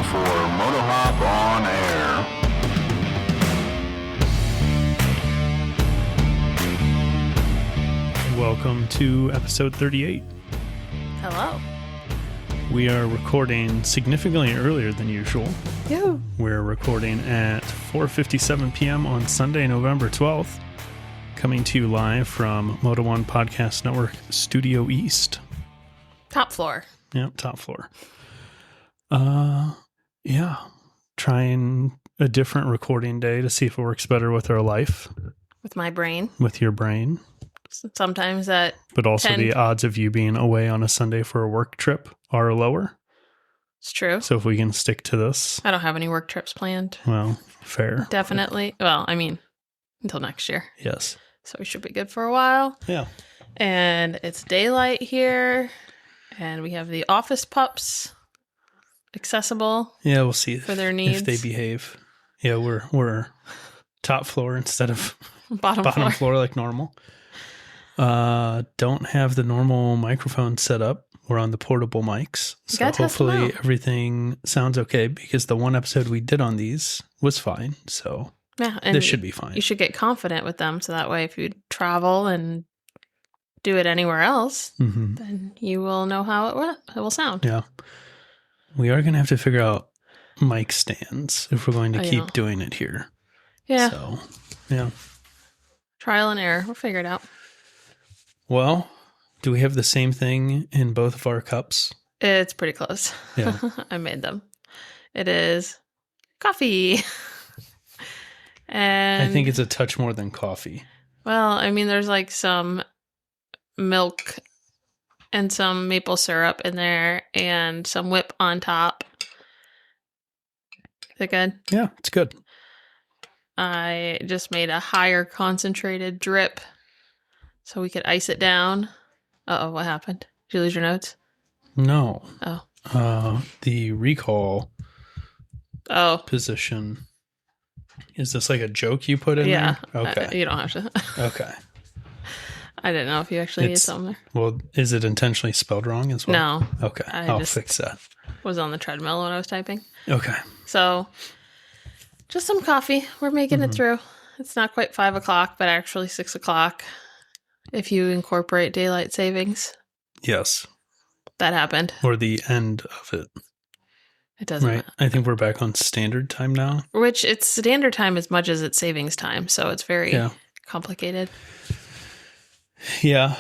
for Motohop on Air. Welcome to episode 38. Hello. We are recording significantly earlier than usual. Yoo. We're recording at 4:57 p.m. on Sunday, November 12th. Coming to you live from Moto One Podcast Network, Studio East. Top floor. Yep, top floor. Yeah. Trying a different recording day to see if it works better with our life. With my brain. With your brain. Sometimes that. But also the odds of you being away on a Sunday for a work trip are lower. It's true. So if we can stick to this. I don't have any work trips planned. Well, fair. Definitely. Well, I mean, until next year. Yes. So we should be good for a while. Yeah. And it's daylight here. And we have the office pups accessible. Yeah, we'll see for their needs. If they behave. Yeah, we're top floor instead of bottom floor like normal. Don't have the normal microphone set up. We're on the portable mics. So hopefully everything sounds okay because the one episode we did on these was fine. So yeah, and this should be fine. You should get confident with them so that way if you travel and do it anywhere else, then you will know how it will sound. Yeah. We are going to have to figure out mic stands if we're going to keep doing it here. Yeah. So, yeah. Trial and error. We'll figure it out. Well, do we have the same thing in both of our cups? It's pretty close. Yeah. I made them. It is coffee. And I think it's a touch more than coffee. Well, I mean, there's like some milk and some maple syrup in there and some whip on top. Is it good? Yeah, it's good. I just made a higher concentrated drip so we could ice it down. Uh-oh, what happened? Did you lose your notes? No. Oh. The recall position. Is this like a joke you put in there? Okay. You don't have to. Okay. I didn't know if you actually need something there. Well, is it intentionally spelled wrong as well? No. Okay. I'll fix that. Was on the treadmill when I was typing. Okay. So, just some coffee. We're making it through. It's not quite 5 o'clock, but actually 6 o'clock. If you incorporate daylight savings. Yes. That happened. Or the end of it. It doesn't. Right. I think we're back on standard time now. Which it's standard time as much as it's savings time. So it's very complicated. Yeah.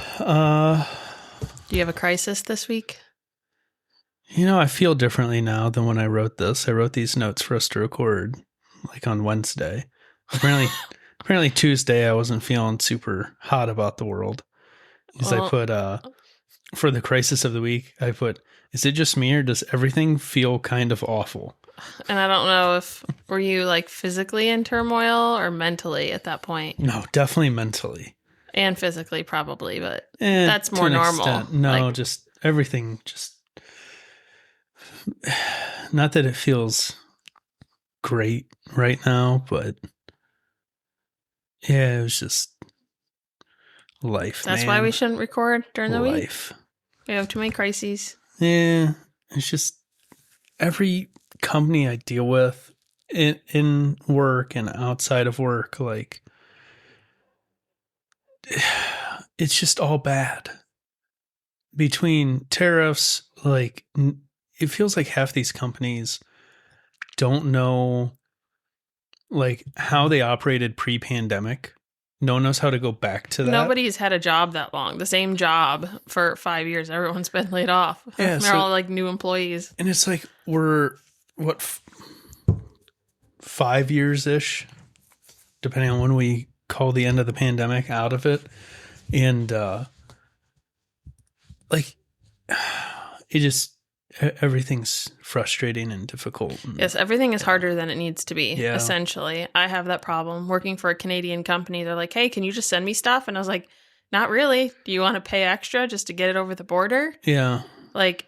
Do you have a crisis this week? You know, I feel differently now than when I wrote this. I wrote these notes for us to record like on Wednesday. Apparently Tuesday I wasn't feeling super hot about the world. Because I put, for the crisis of the week, I put, is it just me or does everything feel kind of awful? And I don't know were you like physically in turmoil or mentally at that point? No, definitely mentally. And physically probably, but that's more normal. Extent. No, just everything not that it feels great right now, but yeah, it was just life. That's why we shouldn't record during the week. We have too many crises. Yeah, it's just every company I deal with in work and outside of work, like it's just all bad. Between tariffs, like it feels like half these companies don't know like how they operated pre-pandemic. No one knows how to go back to that. Nobody's had a job that long. The same job for 5 years. Everyone's been laid off. Yeah, they're all like new employees. And it's like we're, 5 years-ish, depending on when we call the end of the pandemic out of it. And like it just, everything's frustrating and difficult. Yes, everything is harder than it needs to be, essentially. I have that problem. Working for a Canadian company, they're like, hey, can you just send me stuff? And I was like, not really. Do you want to pay extra just to get it over the border? Yeah. Like,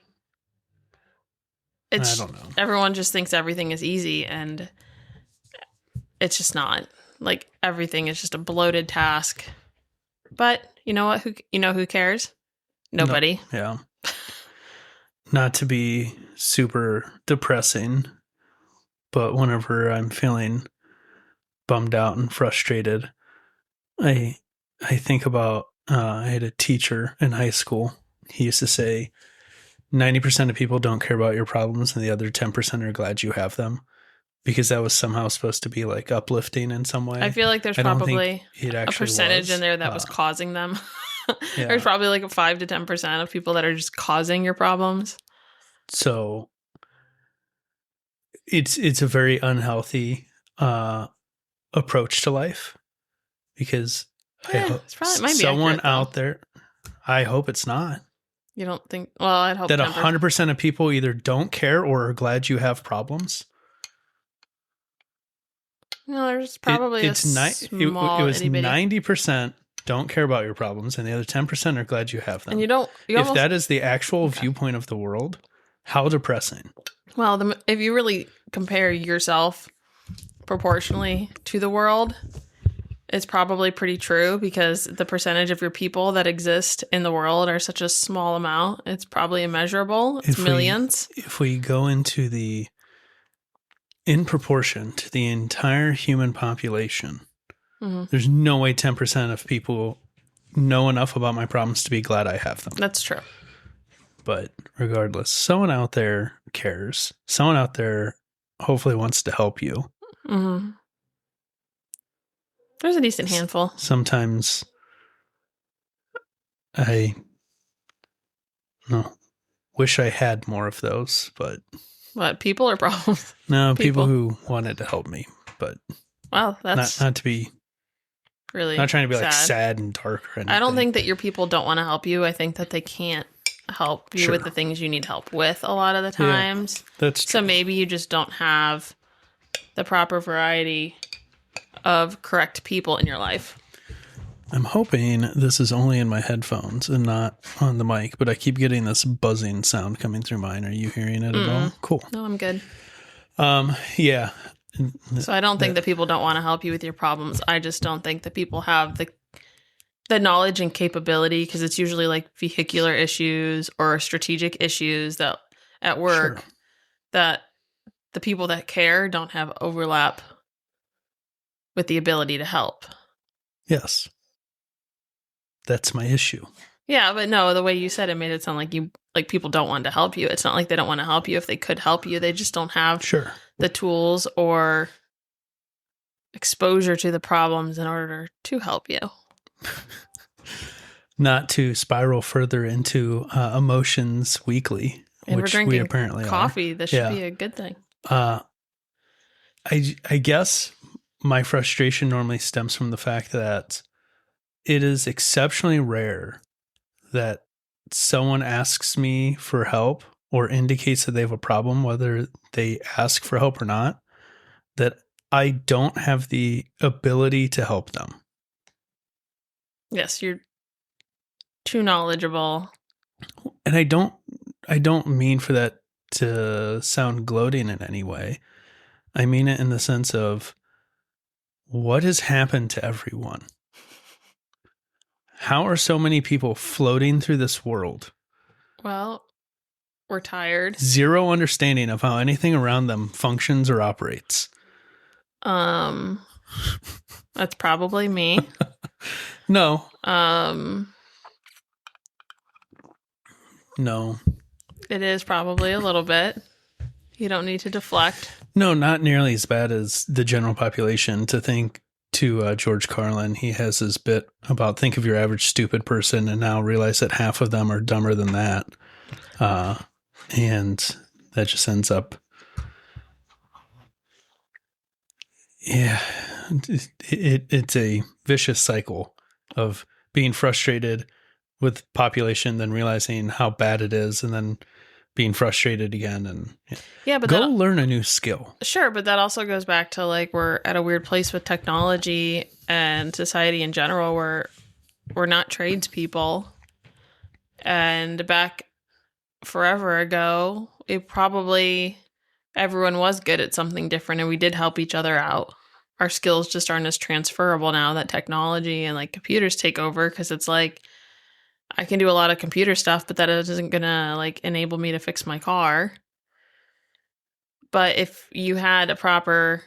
I don't know. Everyone just thinks everything is easy, and it's just not. Like, everything is just a bloated task. But you know what? Who cares? Nobody. No. Yeah. Not to be super depressing, but whenever I'm feeling bummed out and frustrated, I think about, I had a teacher in high school. He used to say, 90% of people don't care about your problems and the other 10% are glad you have them, because that was somehow supposed to be like uplifting in some way. I feel like there's probably a percentage in there that was causing them. Yeah. There's probably like a 5 to 10% of people that are just causing your problems. So it's a very unhealthy approach to life, because I hope someone out there, I hope it's not. You don't think? Well, I'd hope that 100% of people either don't care or are glad you have problems. No, there's probably it was 90% don't care about your problems, and the other 10% are glad you have them. And if that is the actual viewpoint of the world, how depressing. Well, if you really compare yourself proportionally to the world, it's probably pretty true, because the percentage of your people that exist in the world are such a small amount. It's probably immeasurable. It's millions. If we go into in proportion to the entire human population, there's no way 10% of people know enough about my problems to be glad I have them. That's true. But regardless, someone out there cares. Someone out there hopefully wants to help you. Mm-hmm. There's a decent handful. Sometimes I wish I had more of those, but... What, people or problems? No, people who wanted to help me, but... Well, that's... Not to be... Really not trying to be like sad and dark or anything. I don't think that your people don't want to help you. I think that they can't help you with the things you need help with a lot of the times. Yeah, that's true. So maybe you just don't have the proper variety of correct people in your life. I'm hoping this is only in my headphones and not on the mic, but I keep getting this buzzing sound coming through mine. Are you hearing it at all? Cool. No, I'm good. Yeah. So I don't think that people don't want to help you with your problems. I just don't think that people have the knowledge and capability, because it's usually like vehicular issues or strategic issues that at work that the people that care don't have overlap with the ability to help. Yes. That's my issue. Yeah, but no, the way you said it made it sound like people don't want to help you. It's not like they don't want to help you. If they could help you, they just don't have the tools or exposure to the problems in order to help you. Not to spiral further into emotions weekly, and which we're drinking we apparently coffee. are. This should be a good thing. I guess my frustration normally stems from the fact that it is exceptionally rare that someone asks me for help or indicates that they have a problem, whether they ask for help or not, that I don't have the ability to help them. Yes, you're too knowledgeable. And I don't mean for that to sound gloating in any way. I mean it in the sense of what has happened to everyone. How are so many people floating through this world? Well, we're tired. Zero understanding of how anything around them functions or operates. That's probably me. No. No. It is probably a little bit. You don't need to deflect. No, not nearly as bad as the general population. To think to George Carlin, he has his bit about think of your average stupid person and now realize that half of them are dumber than that. And that just ends up, it's a vicious cycle of being frustrated with population, then realizing how bad it is, and then being frustrated again. And but go learn a new skill. Sure, but that also goes back to like we're at a weird place with technology and society in general where we're not tradespeople. And back forever ago, everyone was good at something different and we did help each other out. Our skills just aren't as transferable now that technology and like computers take over, because it's like I can do a lot of computer stuff, but that isn't going to like enable me to fix my car. But if you had a proper,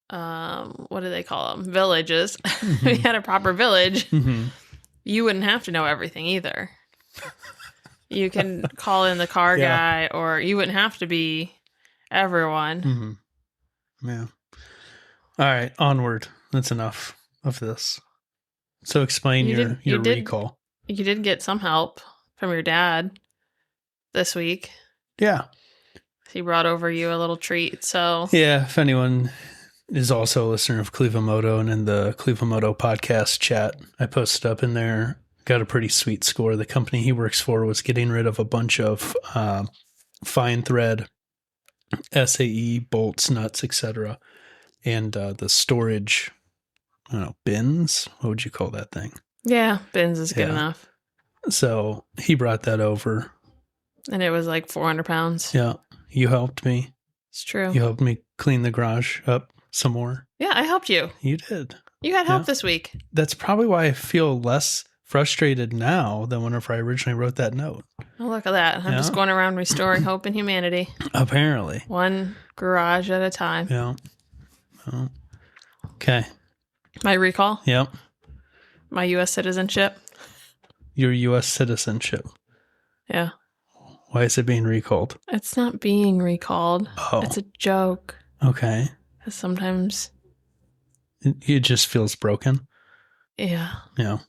what do they call them? Villages. If you had a proper village, you wouldn't have to know everything either. You can call in the car guy, or you wouldn't have to be everyone. Yeah. All right, onward. That's enough of this. So explain your recall. You did get some help from your dad this week. Yeah. He brought over you a little treat. So yeah, if anyone is also a listener of Clevemoto and in the Clevemoto podcast chat, I posted up in there, got a pretty sweet score. The company he works for was getting rid of a bunch of fine thread, SAE, bolts, nuts, etc. And the storage, I don't know, bins? What would you call that thing? Yeah, bins is good enough. So he brought that over. And it was like 400 pounds. Yeah. You helped me. It's true. You helped me clean the garage up some more. Yeah, I helped you. You did. You had help this week. That's probably why I feel less frustrated now than whenever I originally wrote that note. Oh, look at that. I'm just going around restoring hope in humanity. Apparently. One garage at a time. Yeah. Oh. Okay. My recall? Yep. My U.S. citizenship? Your U.S. citizenship. Yeah. Why is it being recalled? It's not being recalled. Oh. It's a joke. Okay. Sometimes. It just feels broken? Yeah. Yeah.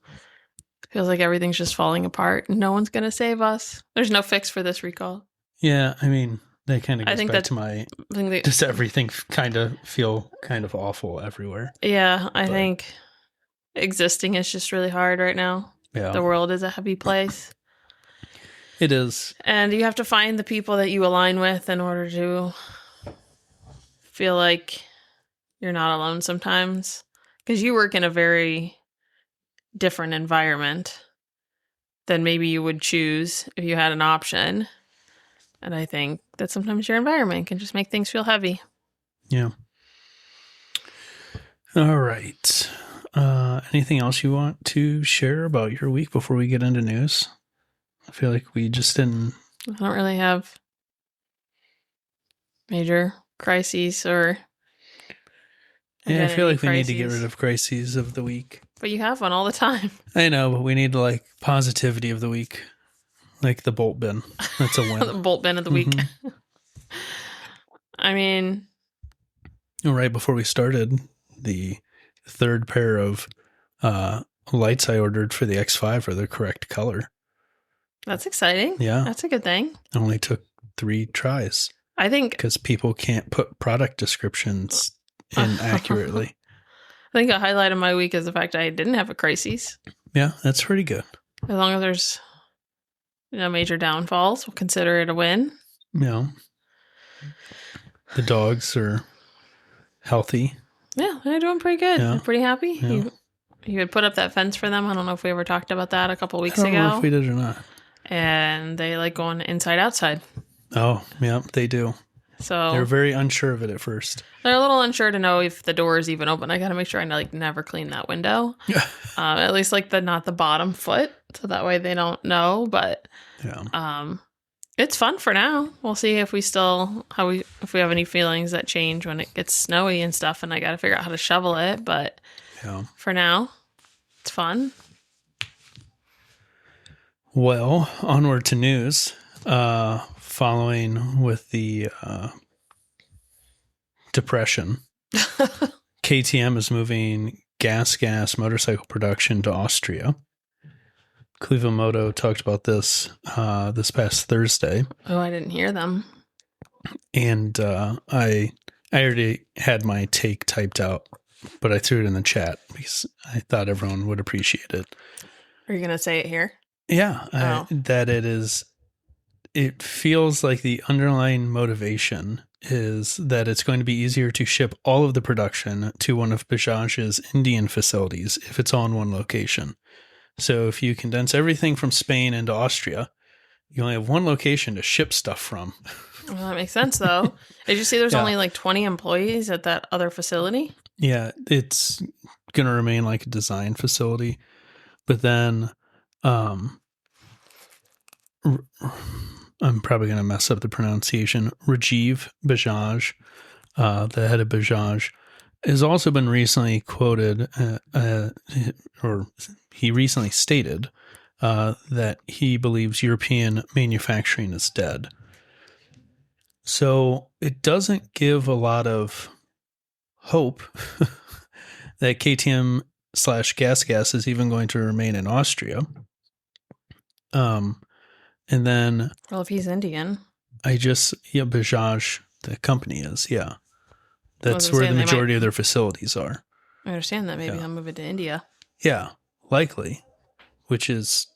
Feels like everything's just falling apart and no one's going to save us. There's no fix for this recall. Yeah, I mean, that kind of goes back to my... does everything kind of feel kind of awful everywhere? Yeah, I think existing is just really hard right now. Yeah. The world is a heavy place. It is. And you have to find the people that you align with in order to feel like you're not alone sometimes. Because you work in a very different environment than maybe you would choose if you had an option. And I think that sometimes your environment can just make things feel heavy. Yeah. All right. Anything else you want to share about your week before we get into news? I feel like we just didn't... I don't really have major crises or... Yeah, I feel like we need to get rid of crises of the week. But you have one all the time. I know, but we need like positivity of the week. Like the bolt bin. That's a win. The bolt bin of the week. I mean... Right before we started, the third pair of lights I ordered for the X5 are the correct color. That's exciting. Yeah. That's a good thing. It only took 3 tries. I think... Because people can't put product descriptions in accurately. I think a highlight of my week is the fact I didn't have a crisis. Yeah, that's pretty good. As long as there's no major downfalls, we'll consider it a win. Yeah. The dogs are healthy. Yeah, they're doing pretty good. Yeah. I'm pretty happy. Yeah. You had put up that fence for them. I don't know if we ever talked about that a couple weeks ago. I don't know if we did or not. And they like going inside outside. Oh, yeah, they do. So they're very unsure of it at first. They're a little unsure to know if the door is even open. I got to make sure I never clean that window. At least like not the bottom foot, so that way they don't know. But it's fun for now. We'll see if we if we have any feelings that change when it gets snowy and stuff. And I got to figure out how to shovel it. But for now, it's fun. Well, onward to news. Following with the depression, KTM is moving GasGas motorcycle production to Austria. Clevemoto talked about this this past Thursday. Oh, I didn't hear them. And I already had my take typed out, but I threw it in the chat because I thought everyone would appreciate it. Are you going to say it here? Yeah, that it feels like the underlying motivation is that it's going to be easier to ship all of the production to one of Bajaj's Indian facilities if it's all in one location. So if you condense everything from Spain into Austria, you only have one location to ship stuff from. Well, that makes sense, though. Did you see there's only like 20 employees at that other facility? Yeah, it's going to remain like a design facility. But then I'm probably going to mess up the pronunciation. Rajiv Bajaj, the head of Bajaj, has also been recently quoted, or he recently stated that he believes European manufacturing is dead. So it doesn't give a lot of hope that KTM / GasGas is even going to remain in Austria. And then, Well, if he's Indian, Bajaj, the company is, yeah. That's where the majority of their facilities are. I understand that. Maybe he'll move it to India. Yeah, likely, which is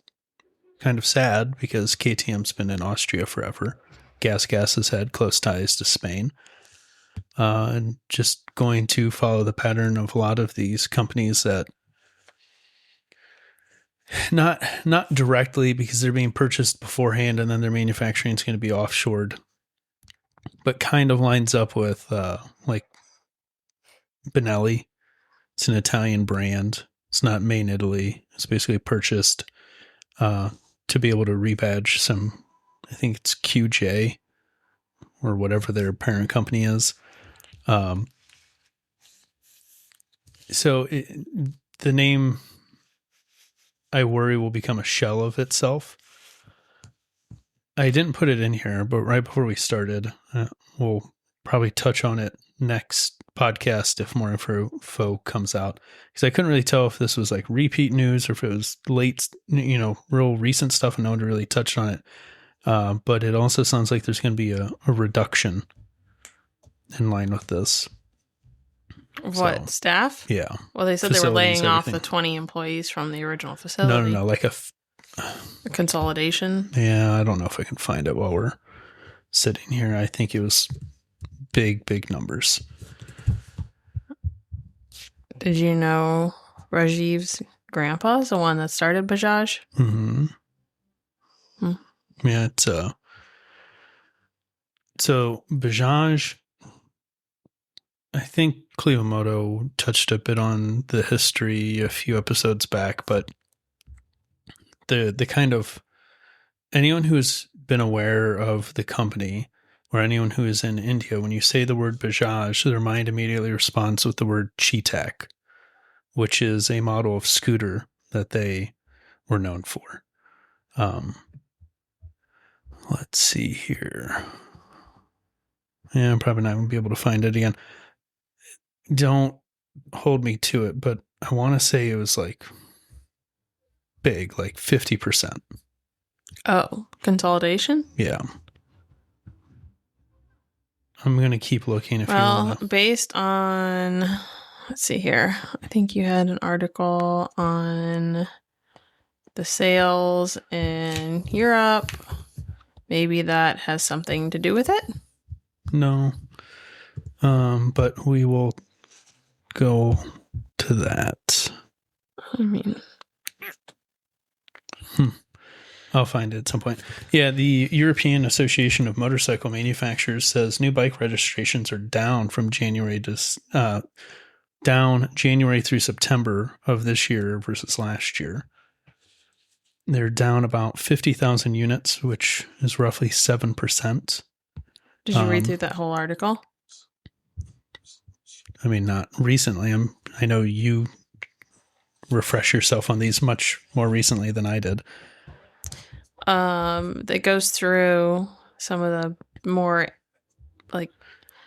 kind of sad because KTM's been in Austria forever. GasGas has had close ties to Spain. And just going to follow the pattern of a lot of these companies that not directly because they're being purchased beforehand and then their manufacturing is going to be offshored, but kind of lines up with like Benelli. It's an Italian brand. It's not made in Italy. It's basically purchased to be able to rebadge some, I think it's QJ or whatever their parent company is. The name, I worry, will become a shell of itself. I didn't put it in here, but right before we started, we'll probably touch on it next podcast if more info comes out. Because I couldn't really tell if this was like repeat news or if it was late, real recent stuff and no one really touched on it. But it also sounds like there's going to be a reduction in line with this. What, staff? Yeah. Well, they said they were laying off the 20 employees from the original facility. No, like a consolidation. Yeah, I don't know if I can find it while we're sitting here. I think it was big numbers. Did you know Rajiv's grandpa is the one that started Bajaj? Mm-hmm. Yeah, it's so Bajaj, I think Cleomoto touched a bit on the history a few episodes back, but the kind of anyone who's been aware of the company or anyone who is in India, when you say the word Bajaj, their mind immediately responds with the word Chetak, which is a model of scooter that they were known for. Let's see here. Yeah, I'm probably not going to be able to find it again. Don't hold me to it, but I want to say it was like big, like 50%. Oh, consolidation? Yeah. I'm going to keep looking if you want to. Based on, let's see here. I think you had an article on the sales in Europe. Maybe that has something to do with it? No. But we will go to that. I mean, I'll find it at some point. Yeah, the European Association of Motorcycle Manufacturers says new bike registrations are down from January through September of this year versus last year. They're down about 50,000 units, which is roughly 7%. Did you read through that whole article? I mean, not recently. I know you refresh yourself on these much more recently than I did. That goes through some of the more like.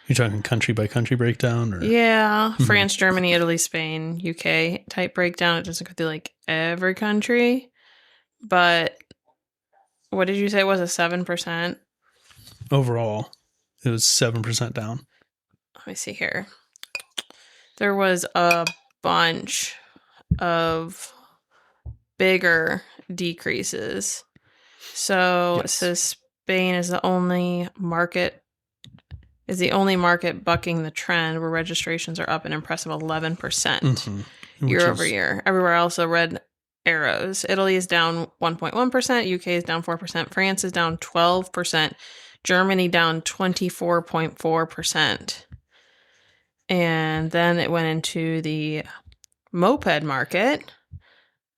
You're talking country by country breakdown, or yeah, France, Germany, Italy, Spain, UK type breakdown. It doesn't go through like every country, but what did you say was a 7%? Overall, it was 7% down. Let me see here. There was a bunch of bigger decreases. So yes. It says Spain is the only market bucking the trend where registrations are up an impressive 11% year over year. Everywhere else, the red arrows. Italy is down 1.1%. UK is down 4%. France is down 12%. Germany down 24.4%. And then it went into the moped market,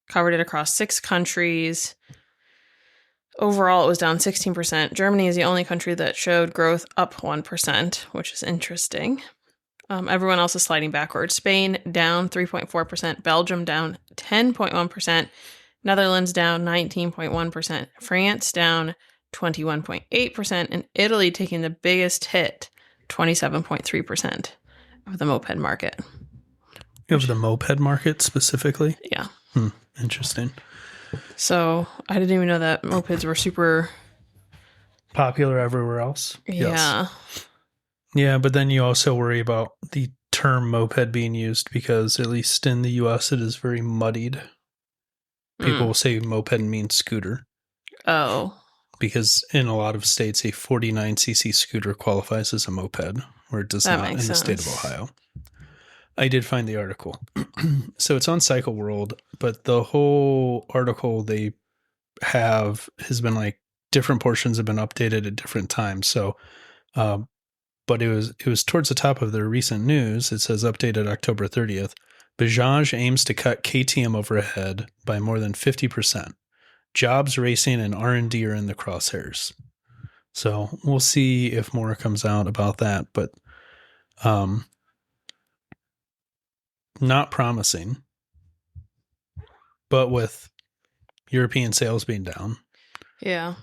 covered it across 6 countries. overall, it was down 16%. Germany is the only country that showed growth up 1%, which is interesting. Everyone else is sliding backwards. Spain down 3.4%. Belgium down 10.1%. Netherlands down 19.1%. France down 21.8%. And Italy taking the biggest hit, 27.3% of the moped market. Of the moped market specifically? Yeah. Interesting. So I didn't even know that mopeds were super Popular everywhere else? Yeah. Yes. Yeah, but then you also worry about the term moped being used because, at least in the US, it is very muddied. People will say moped means scooter. Oh. Because in a lot of states, a 49cc scooter qualifies as a moped, where it does not in the state of Ohio. I did find the article. So it's on Cycle World, but the whole article they have has been like different portions have been updated at different times. So, but it was towards the top of their recent news. It says updated October 30th. Bajaj aims to cut KTM overhead by more than 50%. Jobs, racing, and R&D are in the crosshairs. So we'll see if more comes out about that, but not promising. But with European sales being down, Yeah.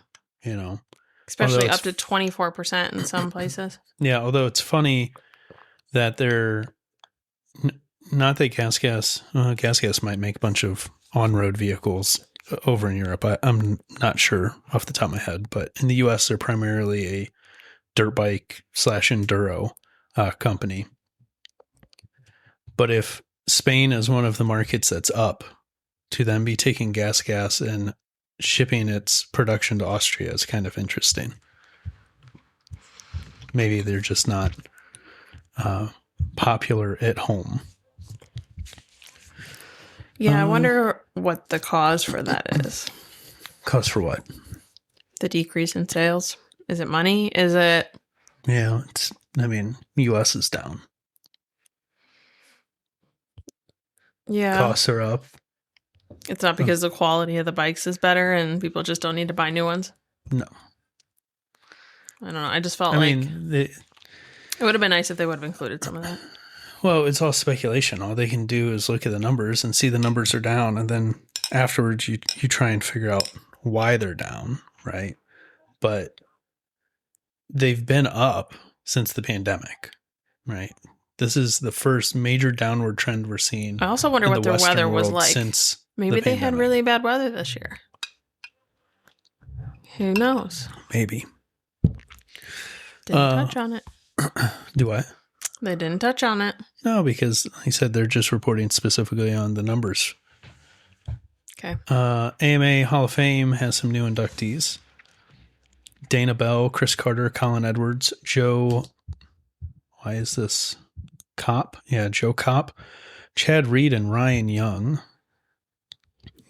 you know, Especially up to 24% in some places. Yeah, although it's funny that they're not that GasGas might make a bunch of on-road vehicles over in Europe. I'm not sure off the top of my head, but in the US, they're primarily a dirt bike / enduro company. But if Spain is one of the markets that's up, to then be taking GasGas and shipping its production to Austria is kind of interesting. Maybe they're just not popular at home. Yeah, I wonder what the cause for that is. Cause for what? The decrease in sales. Is it money? Is it... Yeah, US is down. Yeah. Costs are up. It's not because the quality of the bikes is better and people just don't need to buy new ones? No. I don't know. I just felt it would have been nice if they would have included some of that. Well, it's all speculation. All they can do is look at the numbers and see the numbers are down, and then afterwards you try and figure out why they're down, right? But they've been up since the pandemic, right? This is the first major downward trend we're seeing. I also wonder what their weather was like. Since maybe they had really bad weather this year. Who knows? Maybe. Didn't touch on it. Do I? They didn't touch on it. No, because like I said, they're just reporting specifically on the numbers. Okay. AMA Hall of Fame has some new inductees. Dana Bell, Chris Carter, Colin Edwards, Joe... Why is this? Kopp? Yeah, Joe Kopp. Chad Reed and Ryan Young.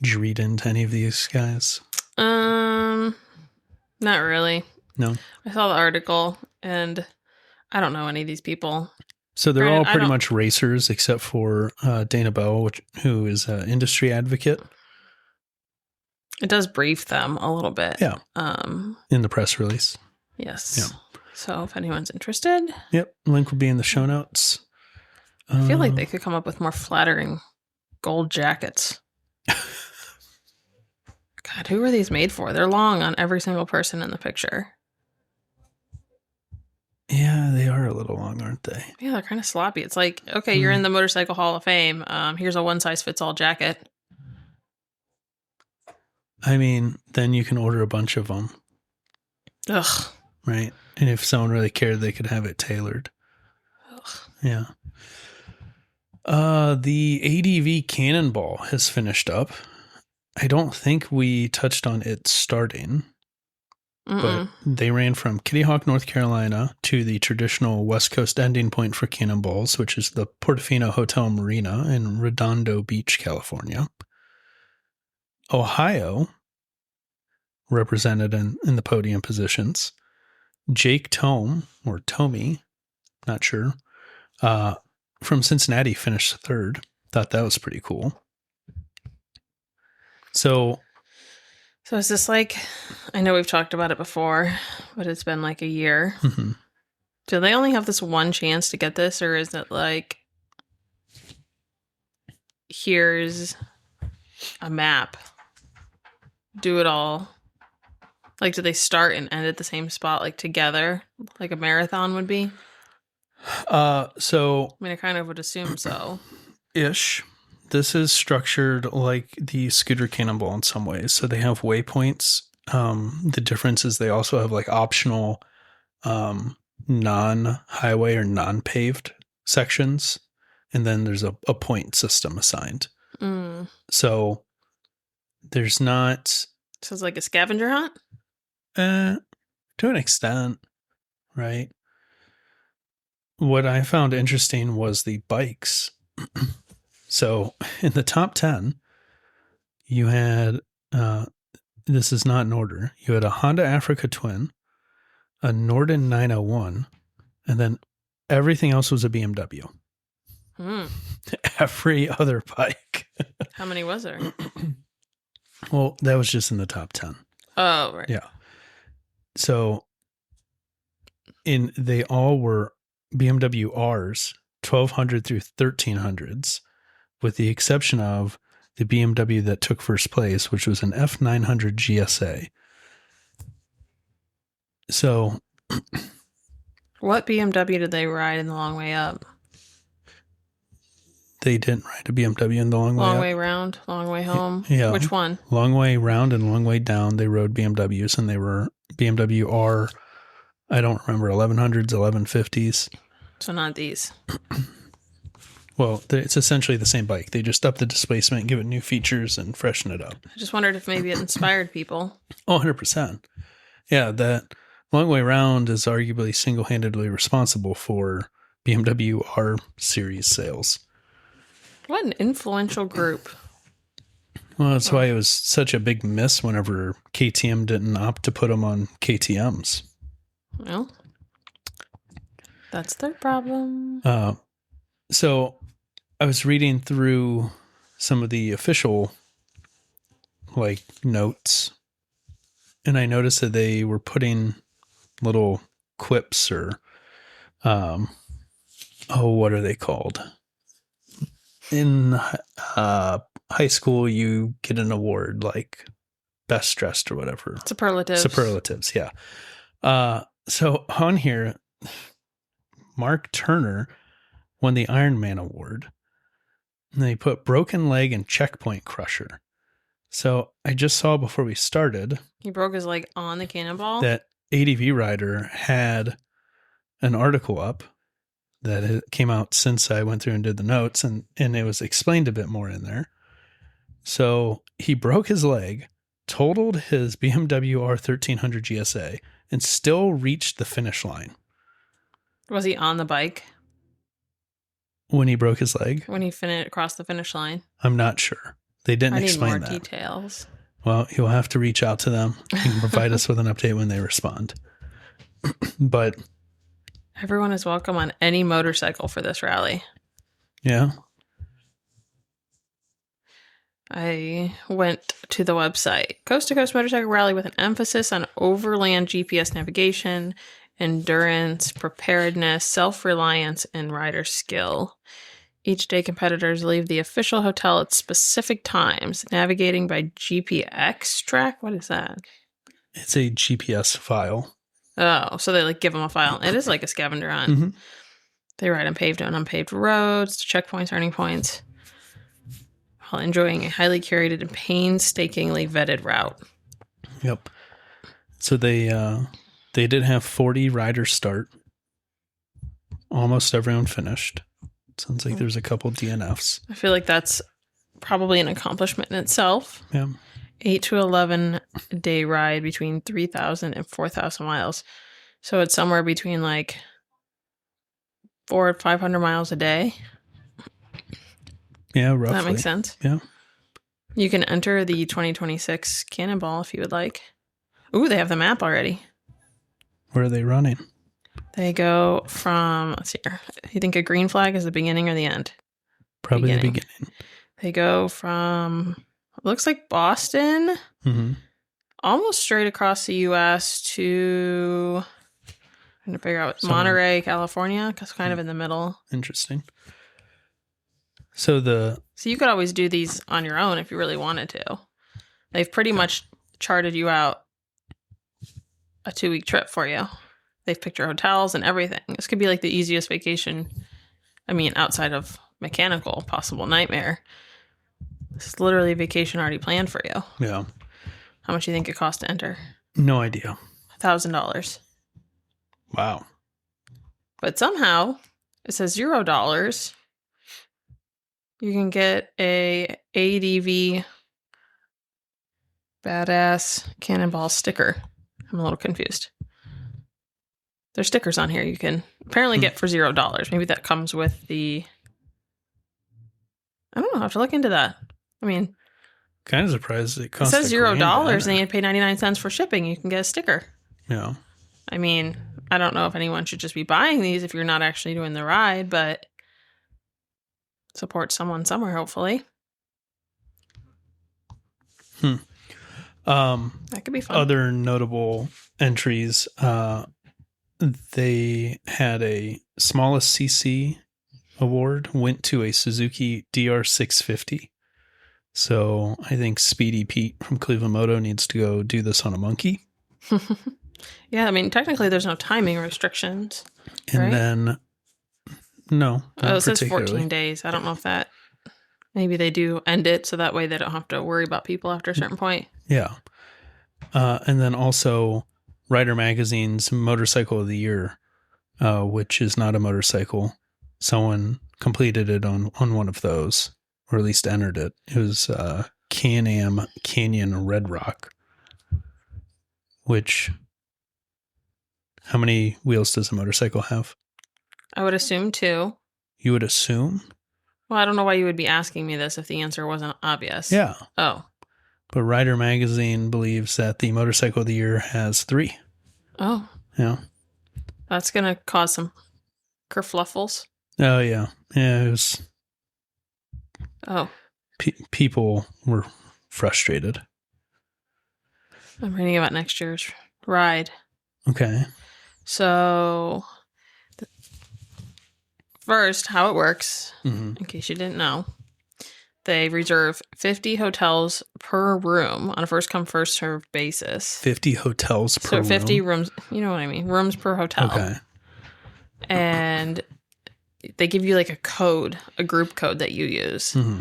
Did you read into any of these guys? Not really. No? I saw the article, and I don't know any of these people. So they're all pretty much racers, except for Dana Bell, who is an industry advocate. It does brief them a little bit. Yeah. In the press release. Yes. Yeah. So if anyone's interested. Yep. Link will be in the show notes. I feel like they could come up with more flattering gold jackets. God, who are these made for? They're long on every single person in the picture. Yeah, they are a little long, aren't they? Yeah, they're kind of sloppy. It's like, okay, you're in the Motorcycle Hall of Fame. Here's a one-size-fits-all jacket. I mean, then you can order a bunch of them. Ugh. Right? And if someone really cared, they could have it tailored. Ugh. Yeah. The ADV Cannonball has finished up. I don't think we touched on it starting. But they ran from Kitty Hawk, North Carolina to the traditional West Coast ending point for cannonballs, which is the Portofino Hotel Marina in Redondo Beach, California. Ohio, represented in the podium positions. Jake Tome, or Tomey, not sure, from Cincinnati finished third. Thought that was pretty cool. So is this like I know we've talked about it before, but it's been like a year. Mhm. Do they only have this one chance to get this, or is it like, here's a map, do it all? Like, do they start and end at the same spot, like together, like a marathon would be? So I mean, I kind of would assume so. ish. This is structured like the scooter cannonball in some ways. So they have waypoints. The difference is they also have like optional non-highway or non-paved sections. And then there's a point system assigned. Mm. So there's not... So it's like a scavenger hunt? To an extent, right? What I found interesting was the bikes. So in the top 10, you had, this is not in order, you had a Honda Africa Twin, a Norden 901, and then everything else was a BMW. Every other bike. How many was there? Well, that was just in the top 10. Oh, right. Yeah. So they all were BMW Rs, 1200 through 1300s, with the exception of the BMW that took first place, which was an F900 GSA. So what BMW did they ride in the long way up? they didn't ride a BMW in the long way up. Long way round, long way home? Yeah. Which one? Long way round and long way down, they rode BMWs, and they were BMW R, I don't remember, 1100s, 1150s. So not these. Well, it's essentially the same bike. They just up the displacement, give it new features, and freshen it up. I just wondered if maybe it inspired people. Oh, 100%. Yeah, that long way round is arguably single-handedly responsible for BMW R series sales. What an influential group. Well, that's why it was such a big miss whenever KTM didn't opt to put them on KTMs. Well, that's their problem. So I was reading through some of the official like notes, and I noticed that they were putting little quips or what are they called? In high school, you get an award like best dressed or whatever. Superlatives, yeah. So on here, Mark Turner won the Ironman award. And they put broken leg and checkpoint crusher. So I just saw before we started. He broke his leg on the cannonball? That ADV Rider had an article up that came out since I went through and did the notes, and it was explained a bit more in there. So he broke his leg, totaled his BMW R1300 GSA, and still reached the finish line. Was he on the bike when he broke his leg? When he crossed the finish line? I'm not sure. They didn't explain that. I need more details. Well, you'll have to reach out to them. You can provide us with an update when they respond. But everyone is welcome on any motorcycle for this rally. Yeah. I went to the website. Coast to Coast Motorcycle Rally with an emphasis on overland GPS navigation, endurance, preparedness, self-reliance, and rider skill. Each day, competitors leave the official hotel at specific times, navigating by GPX track. What is that? It's a GPS file. Oh, so they like give them a file. It is like a scavenger hunt. Mm-hmm. They ride on paved and unpaved roads, to checkpoints, turning points, while enjoying a highly curated and painstakingly vetted route. Yep. So they did have 40 riders start. Almost everyone finished. Sounds like there's a couple DNFs. I feel like that's probably an accomplishment in itself. Yeah. 8 to 11 day ride between 3,000 and 4,000 miles. So it's somewhere between like 400 to 500 miles a day. Yeah, roughly. That makes sense. Yeah. You can enter the 2026 Cannonball if you would like. Ooh, they have the map already. Where are they running? They go from, let's see here. You think a green flag is the beginning or the end? Probably the beginning. They go from, it looks like Boston, almost straight across the U.S. to, I'm trying to figure out, Monterey, California, because kind of in the middle. Interesting. So you could always do these on your own if you really wanted to. They've pretty much charted you out a 2-week trip for you. They've picked your hotels and everything. This could be like the easiest vacation. I mean, outside of mechanical possible nightmare. This is literally a vacation already planned for you. Yeah. How much do you think it costs to enter? No idea. $1,000. Wow. But somehow it says $0. You can get a ADV badass cannonball sticker. I'm a little confused. There's stickers on here you can apparently get for $0. Maybe that comes with the... I don't know. I have to look into that. I mean... Kind of surprised it costs It says $0 and you pay 99 cents for shipping. You can get a sticker. Yeah. I mean, I don't know if anyone should just be buying these if you're not actually doing the ride, but support someone somewhere, hopefully. That could be fun. Other notable entries, they had a smallest CC award went to a Suzuki DR650. So I think Speedy Pete from Cleveland Moto needs to go do this on a monkey. Yeah, I mean, technically there's no timing restrictions. And right? then, no. It says 14 days. I don't know if that, maybe they do end it so that way they don't have to worry about people after a certain point. Yeah. And then also Rider Magazine's Motorcycle of the Year, which is not a motorcycle. Someone completed it on one of those, or at least entered it. It was Can-Am Canyon Red Rock, which, how many wheels does a motorcycle have? I would assume 2. You would assume? Well, I don't know why you would be asking me this if the answer wasn't obvious. Yeah. Oh. But Rider Magazine believes that the Motorcycle of the Year has 3. Oh. Yeah. That's going to cause some kerfluffles. Oh, yeah. Yeah, it was... Oh. People were frustrated. I'm reading about next year's ride. Okay. So, first, how it works, in case you didn't know, they reserve 50 hotels per room on a first-come, first-served basis. 50 hotels per room? So 50 rooms, you know what I mean, rooms per hotel. Okay. And they give you like a code, a group code that you use. Mm-hmm.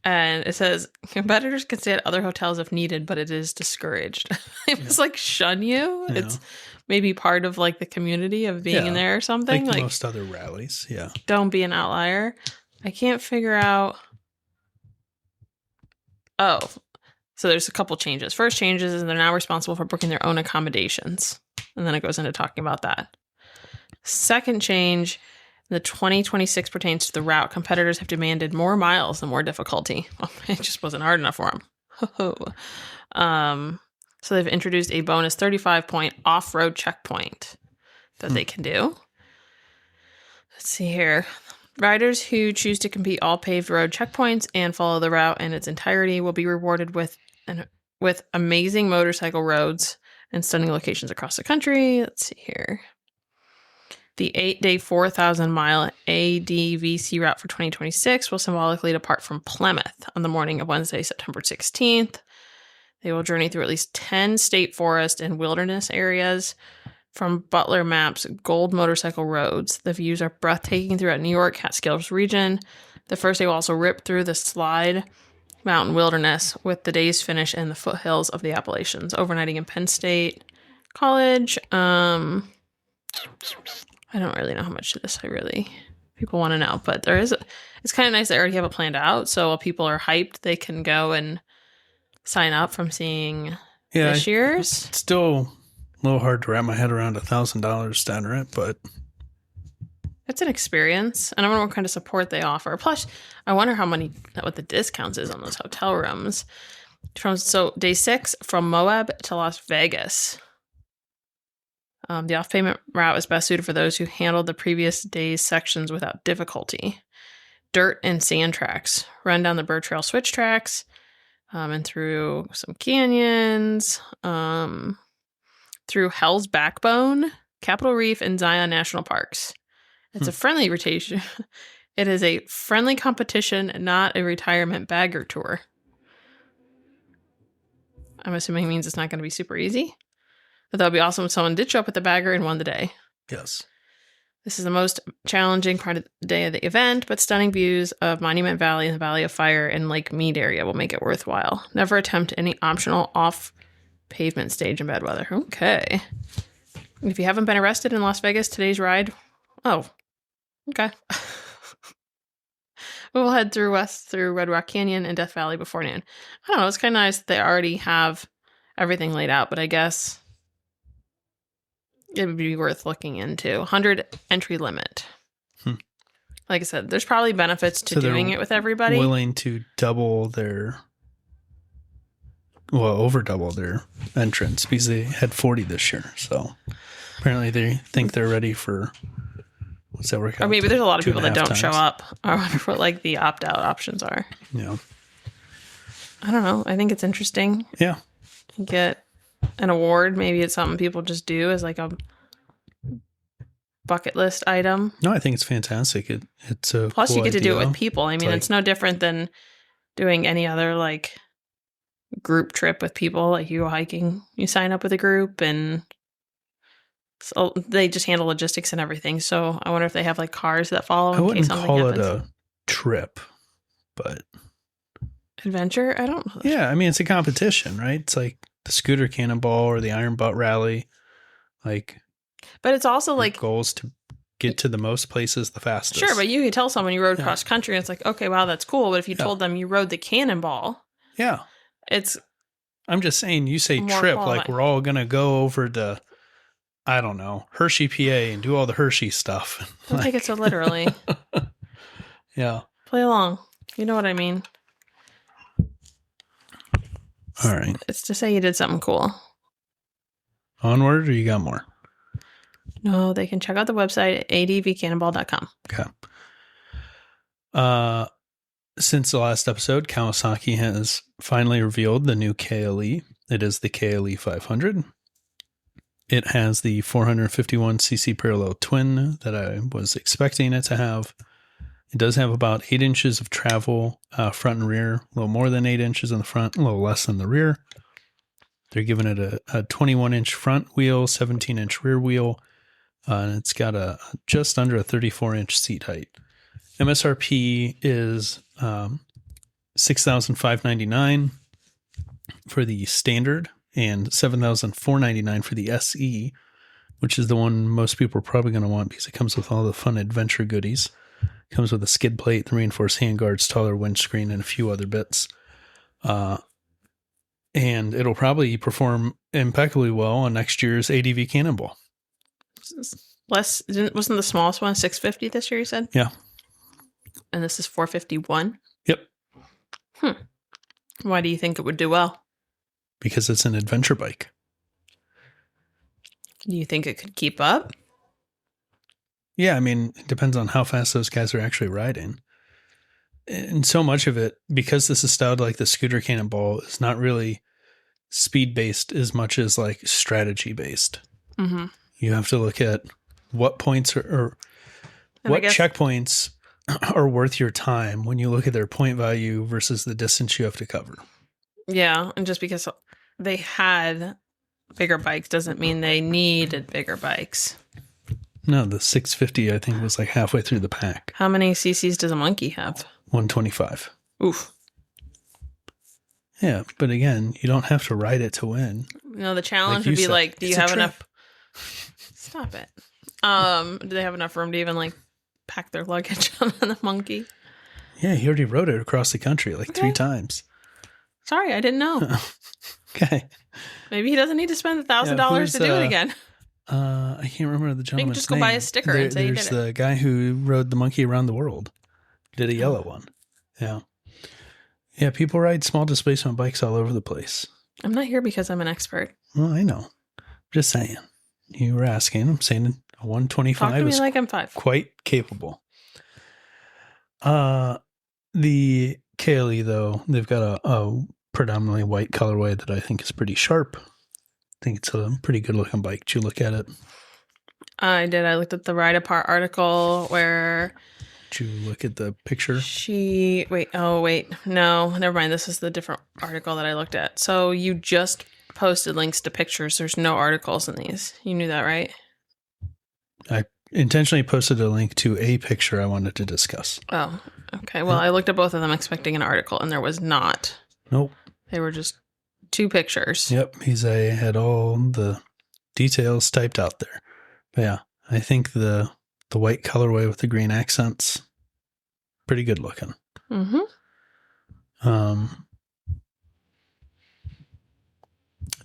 And it says, competitors can stay at other hotels if needed, but it is discouraged. It was like, shun you. Yeah. It's maybe part of like the community of being in there or something. Like most other rallies, yeah. Don't be an outlier. I can't figure out. Oh, so there's a couple changes. First changes is they're now responsible for booking their own accommodations. And then it goes into talking about that. Second change, the 2026 pertains to the route. Competitors have demanded more miles and more difficulty. Well, it just wasn't hard enough for them. So they've introduced a bonus 35-point off-road checkpoint that they can do. Let's see here. Riders who choose to compete all paved road checkpoints and follow the route in its entirety will be rewarded with amazing motorcycle roads and stunning locations across the country. Let's see here. The 8-day, 4,000-mile ADVC route for 2026 will symbolically depart from Plymouth on the morning of Wednesday, September 16th. They will journey through at least 10 state forest and wilderness areas from Butler Maps Gold Motorcycle Roads. The views are breathtaking throughout New York, Catskills region. The first day will also rip through the Slide Mountain Wilderness, with the day's finish in the foothills of the Appalachians, overnighting in Penn State College. I don't really know how much of this people want to know, but it's kind of nice they already have it planned out. So while people are hyped, they can go and sign up from seeing this year's. It's still a little hard to wrap my head around $1,000 to enter it, but it's an experience, and I wonder what kind of support they offer. Plus, I wonder what the discounts is on those hotel rooms. So day 6 from Moab to Las Vegas. The off-pavement route is best suited for those who handled the previous day's sections without difficulty. Dirt and sand tracks run down the Bird Trail switch tracks. and through some canyons, through Hell's Backbone, Capitol Reef, and Zion National Parks. It's a friendly rotation. It is a friendly competition, not a retirement bagger tour. I'm assuming it means it's not going to be super easy. But that would be awesome if someone did show up with the bagger and won the day. Yes. This is the most challenging part of the day of the event, but stunning views of Monument Valley and the Valley of Fire and Lake Mead area will make it worthwhile. Never attempt any optional off-pavement stage in bad weather. Okay. If you haven't been arrested in Las Vegas, today's ride... Oh, okay. We'll head through west through Red Rock Canyon and Death Valley before noon. I don't know. It's kind of nice that they already have everything laid out, but I guess it would be worth looking into. 100 entry limit. Like I said, there's probably benefits to doing it with everybody. Willing to over double their entrance because they had 40 this year. So apparently they think they're ready for... What's that work out? Or maybe there's a lot of people that 2.5 don't times. show up. I wonder what like the opt-out options are. Yeah. I don't know. I think it's interesting. Yeah. Get an award. Maybe it's something people just do as like a bucket list item. No, I think it's fantastic. It's a Plus cool you get to do it idea. with people. I mean, it's no different than doing any other like group trip with people. Like you go hiking, you sign up with a group and so they just handle logistics and everything. So I wonder if they have like cars that follow I in wouldn't case something call happens. it a trip, but Adventure? I don't know. yeah, I mean, it's a competition, right? It's like the scooter cannonball or the iron butt rally. Like, But it's also your like goals to get to the most places the fastest. sure, but you could tell someone you rode cross country and it's like, okay, wow, that's cool. But if you told them you rode the cannonball, yeah, it's I'm just saying, you say more trip, qualified. like we're all going to go over to, I don't know, Hershey, PA and do all the Hershey stuff. don't take it so literally. Yeah. Play along. You know what I mean? All right. It's to say you did something cool. Onward, or you got more? No, they can check out the website at advcannonball.com. Okay. Since the last episode, Kawasaki has finally revealed the new KLE. It is the KLE 500. It has the 451cc parallel twin that I was expecting it to have. It does have about 8 inches of travel front and rear, a little more than 8 inches in the front, a little less in the rear. They're giving it a 21-inch front wheel, 17-inch rear wheel, and it's got a just under a 34-inch seat height. MSRP is $6,599 for the standard and $7,499 for the SE, which is the one most people are probably going to want because it comes with all the fun adventure goodies. It comes with a skid plate, the reinforced handguards, taller windscreen, and a few other bits. And it'll probably perform impeccably well on next year's ADV Cannonball. Wasn't the smallest one 650 this year, you said? Yeah. And this is 451? Yep. Why do you think it would do well? Because it's an adventure bike. Do you think it could keep up? Yeah, I mean, it depends on how fast those guys are actually riding. And so much of it, because this is styled like the scooter cannonball, is not really speed-based as much as like strategy-based. Mm-hmm. You have to look at what points or what checkpoints are worth your time when you look at their point value versus the distance you have to cover. Yeah, and just because they had bigger bikes doesn't mean they needed bigger bikes. No, the 650, I think, was like halfway through the pack. How many cc's does a monkey have? 125. Oof. Yeah, but again, you don't have to ride it to win. No, the challenge Like you would be said, like, do you it's a have trip. enough? Stop it. Do they have enough room to even like pack their luggage on the monkey? Yeah, he already rode it across the country like 3 times. Sorry, I didn't know. Okay. Maybe he doesn't need to spend $1,000 to do it again. I can't remember the gentleman's just go name. buy a sticker and say you There's did it. the guy who rode the monkey around the world. Did a yellow one. Yeah. Yeah, people ride small displacement bikes all over the place. I'm not here because I'm an expert. Well, I know. Just saying. You were asking. I'm saying a 125 Talk to me is like I'm 5. quite capable. The KLE, though, they've got a predominantly white colorway that I think is pretty sharp. I think it's a pretty good looking bike. Did you look at it? I did. I looked at the Ride Apart article where Did you look at the picture? No, never mind. This is the different article that I looked at. So you just posted links to pictures. There's no articles in these. You knew that, right? I intentionally posted a link to a picture I wanted to discuss. Oh, okay. Well, I looked at both of them expecting an article, and there was not. Nope. They were just 2 pictures. Yep. I had all the details typed out there. But yeah, I think the white colorway with the green accents, pretty good looking. Mm-hmm.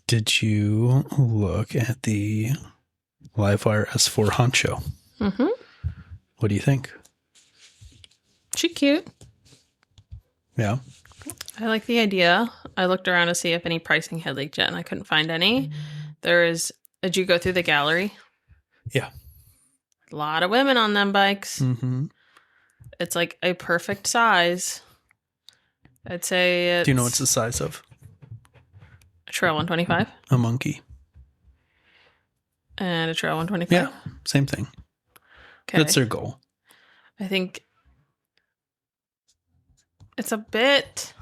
Did you look at the Livewire S4 Honcho? Mm-hmm. What do you think? She's cute. Yeah. I like the idea. I looked around to see if any pricing had leaked yet, and I couldn't find any. Did you go through the gallery? Yeah. A lot of women on them bikes. Mm-hmm. It's like a perfect size. I'd say it's... Do you know what's the size of? A Trail 125. A monkey. And a Trail 125. Yeah, same thing. Okay. That's their goal. I think it's a bit...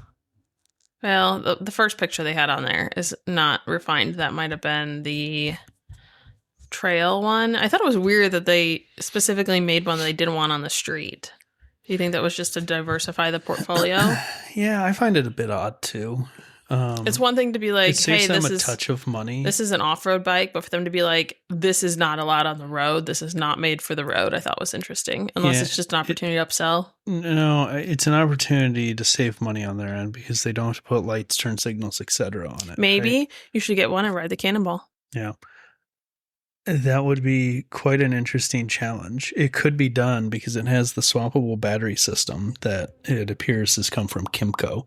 Well, the first picture they had on there is not refined. That might have been the Trail one. I thought it was weird that they specifically made one that they didn't want on the street. Do you think that was just to diversify the portfolio? Yeah, I find it a bit odd too. It's one thing to be like, it saves hey, them a touch of money. This is an off-road bike, but for them to be like, this is not allowed on the road, this is not made for the road, I thought was interesting. Unless it's just an opportunity to upsell. No, it's an opportunity to save money on their end because they don't have to put lights, turn signals, etc. on it. Maybe right? you should get one and ride the Cannonball. Yeah. That would be quite an interesting challenge. It could be done because it has the swappable battery system that it appears has come from Kimco.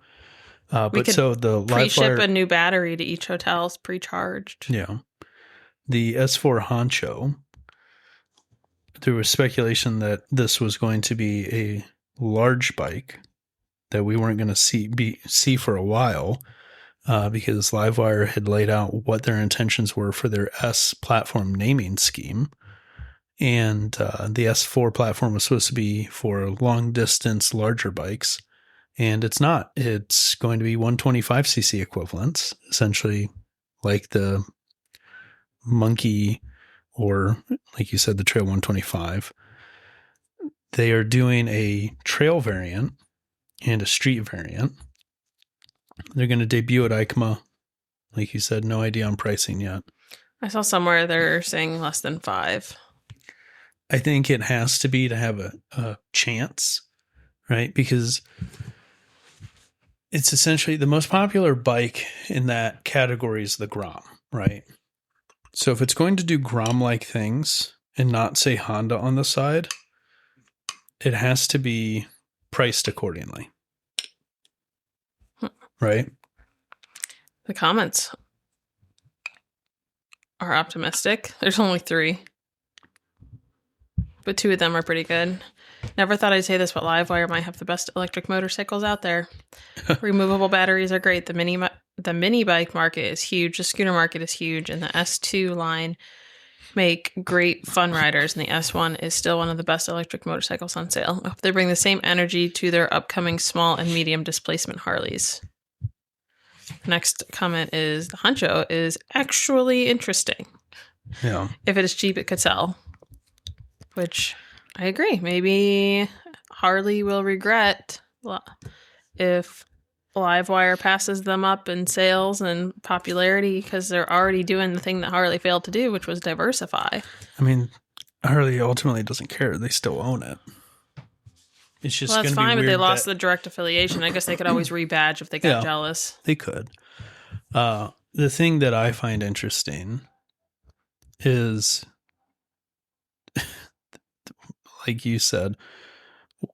But so the pre-ship Livewire, a new battery to each hotel's pre-charged. Yeah. The S4 Honcho, there was speculation that this was going to be a large bike that we weren't going to see for a while because Livewire had laid out what their intentions were for their S platform naming scheme. And the S4 platform was supposed to be for long distance, larger bikes. And it's not. It's going to be 125cc equivalents, essentially like the Monkey or, like you said, the Trail 125. They are doing a trail variant and a street variant. They're going to debut at EICMA. Like you said, no idea on pricing yet. I saw somewhere they're saying less than 5. I think it has to be to have a chance, right? Because it's essentially the most popular bike in that category is the Grom, right? So if it's going to do Grom-like things and not say Honda on the side, it has to be priced accordingly. Right? The comments are optimistic. There's only 3. But 2 of them are pretty good. Never thought I'd say this, but Livewire might have the best electric motorcycles out there. Removable batteries are great. The mini bike market is huge. The scooter market is huge. And the S2 line make great fun riders. And the S1 is still one of the best electric motorcycles on sale. I hope they bring the same energy to their upcoming small and medium displacement Harleys. Next comment is the Honcho is actually interesting. Yeah. If it is cheap, it could sell. Which I agree. Maybe Harley will regret if Livewire passes them up in sales and popularity because they're already doing the thing that Harley failed to do, which was diversify. I mean, Harley ultimately doesn't care. They still own it. It's just well, that's fine, but they lost the direct affiliation. I guess they could always rebadge if they got jealous. They could. The thing that I find interesting is, like you said,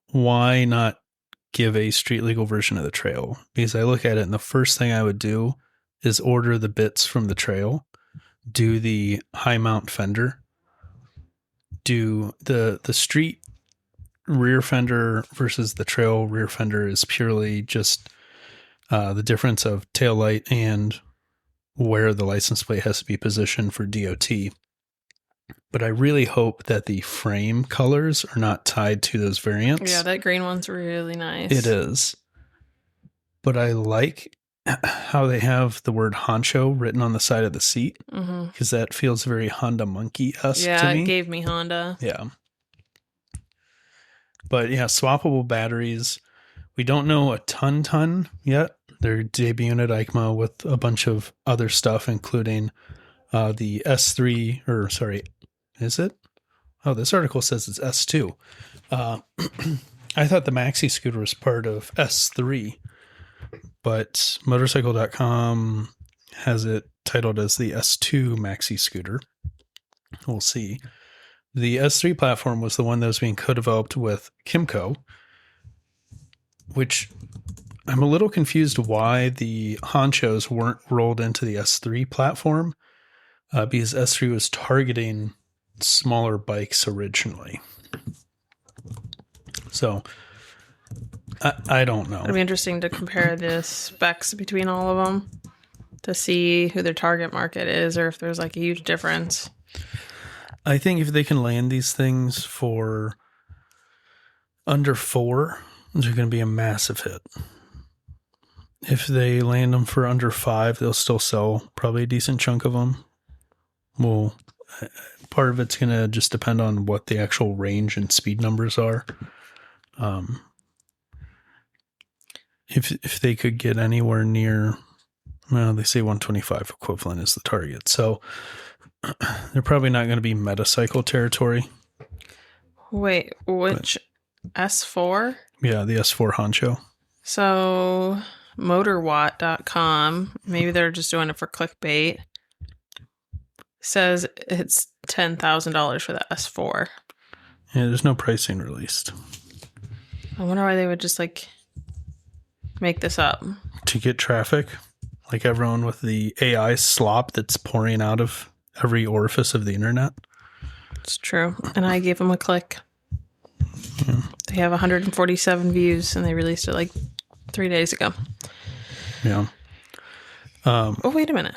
why not give a street legal version of the Trail? Because I look at it and the first thing I would do is order the bits from the Trail, do the high mount fender, do the street rear fender versus the Trail rear fender is purely just the difference of taillight and where the license plate has to be positioned for DOT. But I really hope that the frame colors are not tied to those variants. Yeah, that green one's really nice. It is. But I like how they have the word Honcho written on the side of the seat, because that feels very Honda Monkey-esque to me. Yeah, it gave me Honda. Yeah. But yeah, swappable batteries. We don't know a ton yet. They're debuting at EICMA with a bunch of other stuff, including the S3, or sorry, is it? Oh, this article says it's S2. I thought the Maxi scooter was part of S3, but motorcycle.com has it titled as the S2 Maxi scooter. We'll see. The S3 platform was the one that was being co-developed with Kymco, which I'm a little confused why the Honchos weren't rolled into the S3 platform, because S3 was targeting smaller bikes originally. So I don't know. It'll be interesting to compare the specs between all of them to see who their target market is, or if there's like a huge difference. I think if they can land these things for under 4, they're going to be a massive hit. If they land them for under 5, they'll still sell probably a decent chunk of them. Well, part of it's going to just depend on what the actual range and speed numbers are. If they could get anywhere near, well, they say 125 equivalent is the target. So they're probably not going to be metacycle territory. Wait, which S4? Yeah, the S4 Honcho. So motorwatt.com, maybe they're just doing it for clickbait, says it's $10,000 for the S4. Yeah, there's no pricing released. I wonder why they would just like make this up. To get traffic, like everyone with the AI slop that's pouring out of every orifice of the internet. It's true. And I gave them a click. Yeah. They have 147 views and they released it like 3 days ago. Yeah. Oh, wait a minute.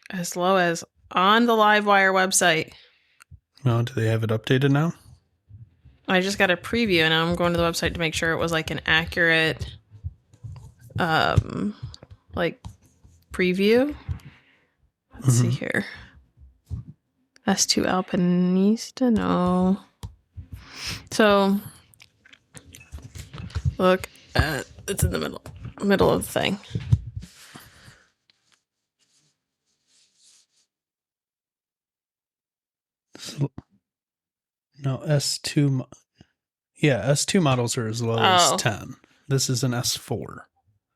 As low as on the Livewire website. Well, do they have it updated now? I just got a preview and I'm going to the website to make sure it was like an accurate like preview. Let's see here. S2 Alpinista, no. So look at, it's in the middle of the thing. No, S2. Yeah, S2 models are as low as 10. This is an S4.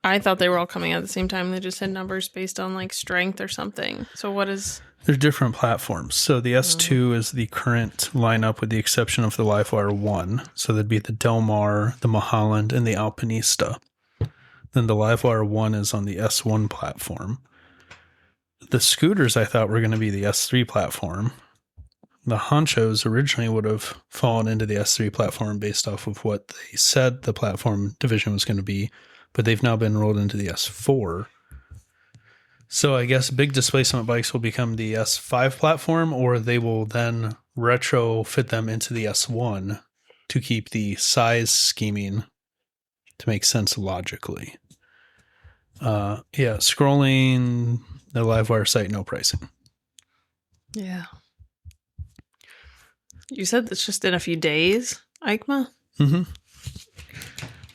I thought they were all coming out at the same time. They just had numbers based on like strength or something. So what is... They're different platforms. So the S2 is the current lineup with the exception of the Livewire 1. So that'd be the Del Mar, the Mulholland, and the Alpinista. Then the Livewire 1 is on the S1 platform. The scooters I thought were going to be the S3 platform. The Honchos originally would have fallen into the S3 platform based off of what they said the platform division was going to be, but they've now been rolled into the S4. So I guess big displacement bikes will become the S5 platform, or they will then retrofit them into the S1 to keep the size scheming to make sense logically. Scrolling the Livewire site, no pricing. Yeah. You said it's just in a few days, EICMA? Mm-hmm.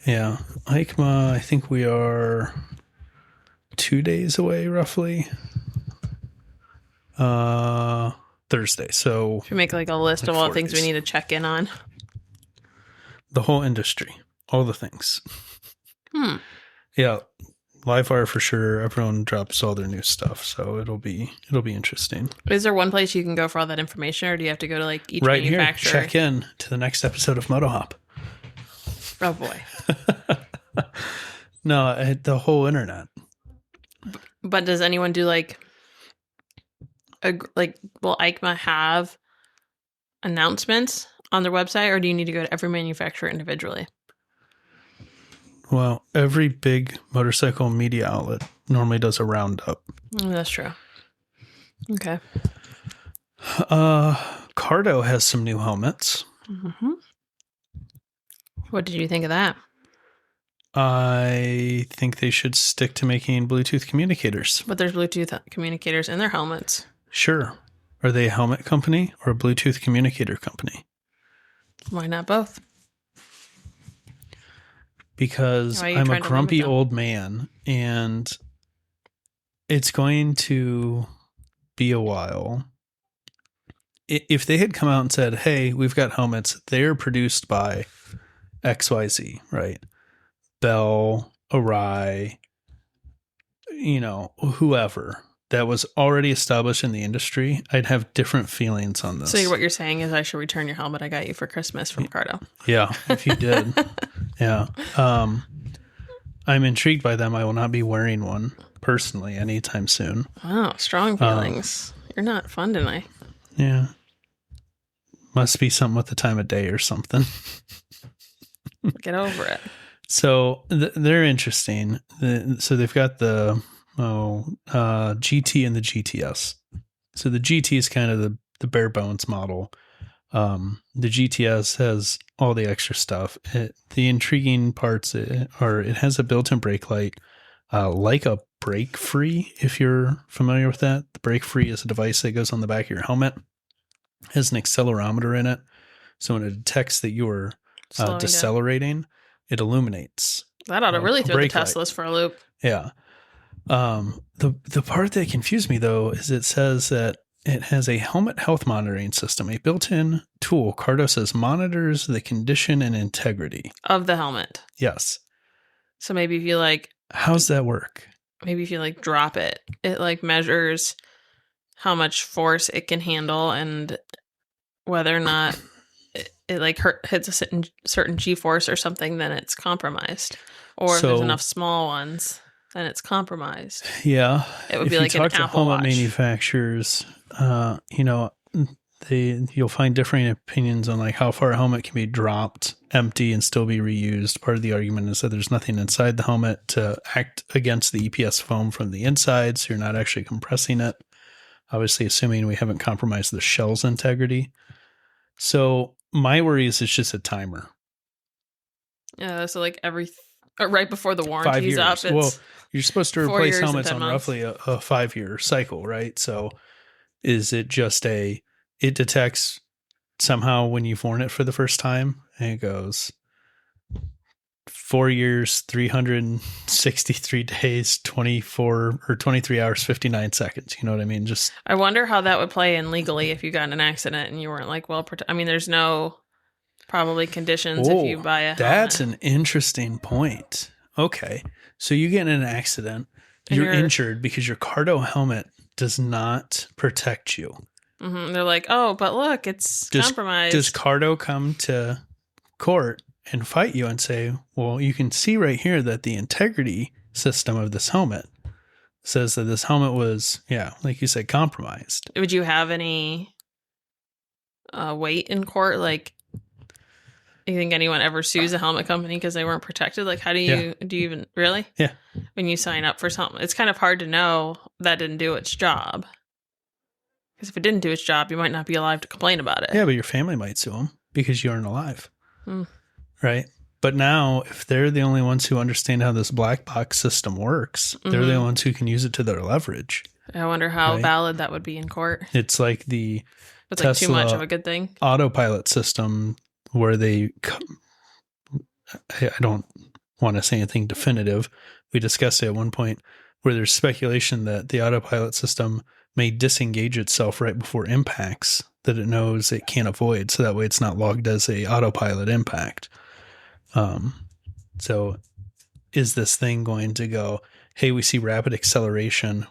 Yeah. EICMA, I think we are 2 days away, roughly. Thursday. So should we make like a list of all the things days. we need to check in on? The whole industry. All the things. Yeah. Livewire for sure. Everyone drops all their new stuff, so it'll be interesting. Is there one place you can go for all that information, or do you have to go to like each right manufacturer? Here, check in to the next episode of MotoHop. Oh boy. No, the whole internet. But does anyone do like will EICMA have announcements on their website, or do you need to go to every manufacturer individually? Well, every big motorcycle media outlet normally does a roundup. That's true. Okay. Cardo has some new helmets. Mm-hmm. What did you think of that? I think they should stick to making Bluetooth communicators. But there's Bluetooth communicators in their helmets. Sure. Are they a helmet company or a Bluetooth communicator company? Why not both? Because I'm a grumpy old man and it's going to be a while. If they had come out and said, hey, we've got helmets, they're produced by XYZ, right? Bell, Arai, whoever that was already established in the industry, I'd have different feelings on this. So what you're saying is I should return your helmet I got you for Christmas from Cardo. Yeah, if you did. Yeah. I'm intrigued by them. I will not be wearing one personally anytime soon. Wow, strong feelings. You're not fun tonight. Yeah. Must be something with the time of day or something. Get over it. So they're interesting. So they've got the GT and the GTS. So the GT is kind of the bare bones model. The GTS has all the extra stuff. The intriguing parts are it has a built-in brake light, like a brake free, if you're familiar with that. The brake free is a device that goes on the back of your helmet. It has an accelerometer in it. So when it detects that you're decelerating, it illuminates. That ought to really throw the Teslas light for a loop. Yeah. The part that confused me, though, is it says that it has a helmet health monitoring system, a built-in tool. Cardo says monitors the condition and integrity of the helmet. Yes. So maybe if you how's that work? Maybe if you drop it, it measures how much force it can handle and whether or not it hits a certain G-force or something, then it's compromised. Or if there's enough small ones, then it's compromised. Yeah. It would be like an Apple Watch. If you talk to helmet manufacturers, you'll find differing opinions on how far a helmet can be dropped empty and still be reused. Part of the argument is that there's nothing inside the helmet to act against the EPS foam from the inside, so you're not actually compressing it. Obviously, assuming we haven't compromised the shell's integrity. So my worry is it's just a timer. Yeah, so right before the warranty's up. Well, you're supposed to replace helmets on roughly a 5-year cycle, right? So is it just it detects somehow when you've worn it for the first time and it goes 4 years, 363 days, 24 or 23 hours, 59 seconds. You know what I mean? I wonder how that would play in legally if you got in an accident and you weren't there's no probably conditions if you buy a helmet. That's an interesting point. Okay. So you get in an accident, you're injured because your Cardo helmet does not protect you. Mm-hmm. They're like, oh, but look, it's compromised. Does Cardo come to court and fight you and say, well, you can see right here that the integrity system of this helmet says that this helmet was, like you said, compromised. Would you have any weight in court? You think anyone ever sues a helmet company because they weren't protected? How do you even really? Yeah. When you sign up for something, it's kind of hard to know that didn't do its job. Because if it didn't do its job, you might not be alive to complain about it. Yeah, but your family might sue them because you aren't alive. Right? But now, if they're the only ones who understand how this black box system works, they're the ones who can use it to their leverage. I wonder how valid that would be in court. It's like the Tesla too much of a good thing. Autopilot system where I don't want to say anything definitive. We discussed it at one point where there's speculation that the autopilot system may disengage itself right before impacts that it knows it can't avoid. So that way it's not logged as a autopilot impact. So is this thing going to go, hey, we see rapid acceleration.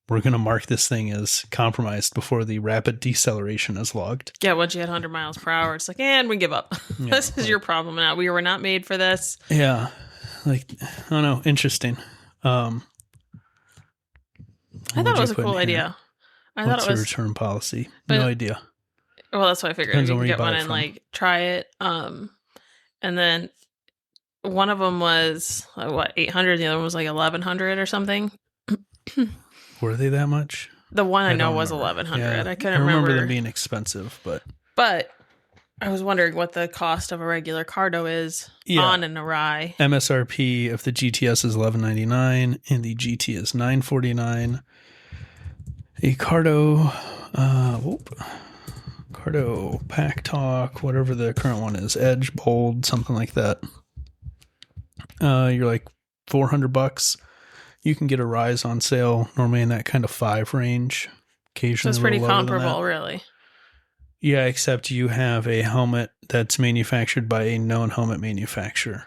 We're going to mark this thing as compromised before the rapid deceleration is logged. Yeah, once you hit 100 miles per hour, it's and we give up. This is your problem now. We were not made for this. Yeah. I don't know. Interesting. I thought it was a cool idea. What's the return policy? No idea. Well, that's what I figured. You can get one and try it. And then one of them was, 800, the other one was like 1,100 or something. Were they that much? The one I know don't was remember. 1,100. Yeah, I couldn't remember remember. them being expensive, but I was wondering what the cost of a regular Cardo is on an Arai. MSRP if the GTS is $11.99 and the GT is $9.49. A Cardo, Cardo Pack Talk, whatever the current one is, Edge, Bold, something like that. You're like $400. You can get a Rise on sale normally in that kind of 5 range. Occasionally, So it's pretty a little lower than comparable, that. really. Yeah, except you have a helmet that's manufactured by a known helmet manufacturer.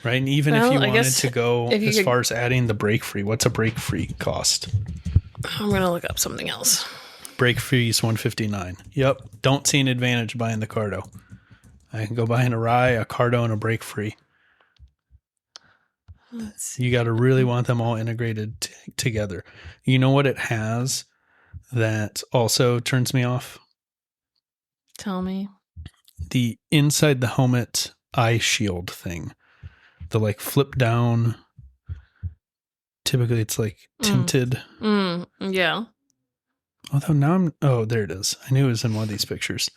Right? And even if Well, you I wanted guess to go if you as could- far as adding the brake free, what's a brake free cost? I'm going to look up something else. Brake free is $159. Yep. Don't see an advantage buying the Cardo. I can go buy an Arai, a Cardo, and a brake free. Let's see. You got to really want them all integrated together. You know what it has that also turns me off? Tell me. The inside the helmet eye shield thing. The like flip down. Typically it's like tinted. Yeah. Although now there it is. I knew it was in one of these pictures.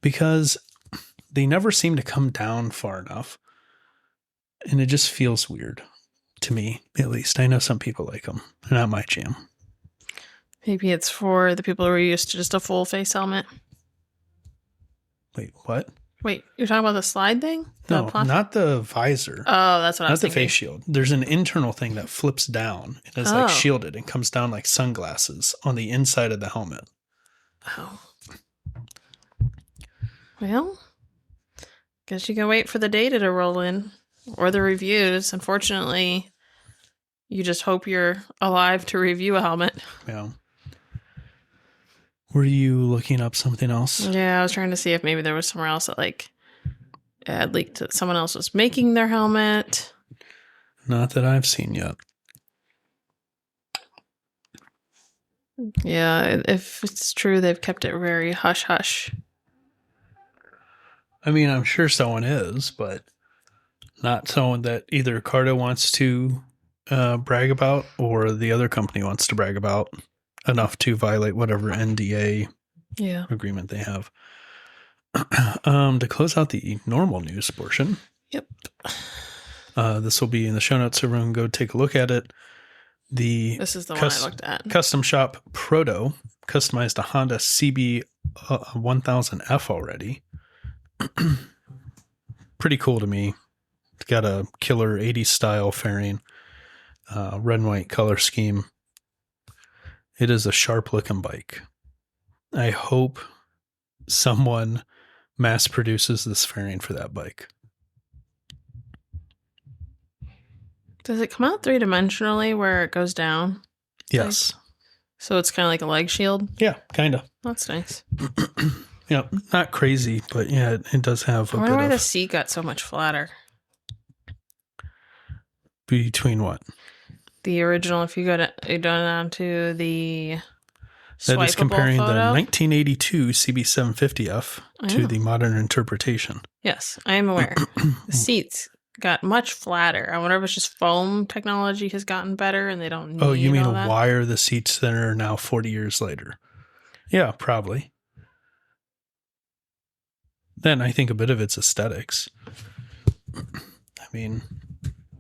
Because they never seem to come down far enough. And it just feels weird. To me, at least. I know some people like them. They're not my jam. Maybe it's for the people who are used to just a full face helmet. Wait, what? Wait, you're talking about the slide thing? No, not the visor. Oh, that's what I Not was the thinking. face shield. There's an internal thing that flips down and is like shielded and comes down like sunglasses on the inside of the helmet. Oh. Well, guess you can wait for the data to roll in or the reviews. Unfortunately, you just hope you're alive to review a helmet. Yeah. Were you looking up something else? Yeah, I was trying to see if maybe there was somewhere else that like it had leaked that someone else was making their helmet. Not that I've seen yet. Yeah, if it's true, they've kept it very hush hush. I mean, I'm sure someone is, but not someone that either Cardo wants to brag about or the other company wants to brag about enough to violate whatever NDA agreement they have. To close out the normal news portion. Yep. This will be in the show notes, so everyone go take a look at it. This is the one I looked at. Custom Shop Proto customized a Honda CB 1000F already. Pretty cool to me. It's got a killer 80s style fairing, red and white color scheme. It is a sharp looking bike. I hope someone mass produces this fairing for that bike. Does it come out 3-dimensionally where it goes down? Yes. So it's kind of like a leg shield? Yeah, kind of. That's nice. Yeah, not crazy, but yeah, it does have a I wonder bit why the of seat got so much flatter. between what? The original, if you go down to the That is comparing photo. the 1982 CB750F to the modern interpretation. Yes, I am aware. The seats got much flatter. I wonder if it's just foam technology has gotten better and they don't need Oh, you mean all that? why are the seats thinner now 40 years later? Yeah, probably. Then I think a bit of it's aesthetics. I mean,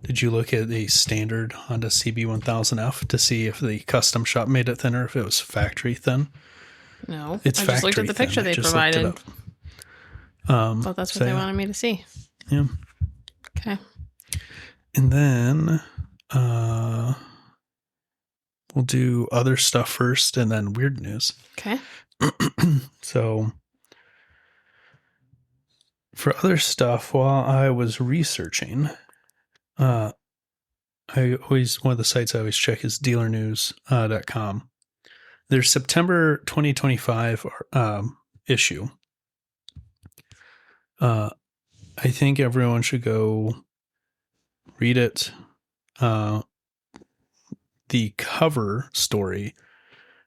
did you look at the standard Honda CB1000F to see if the custom shop made it thinner, if it was factory thin? No. It's I factory just looked at the thin. picture I they just looked it provided. up. Thought that's what so they yeah. wanted me to see. Yeah. Okay. And then we'll do other stuff first and then weird news. Okay. So for other stuff, while I was researching, one of the sites I always check is dealernews.com. Their September 2025 issue. I think everyone should go read it. The cover story,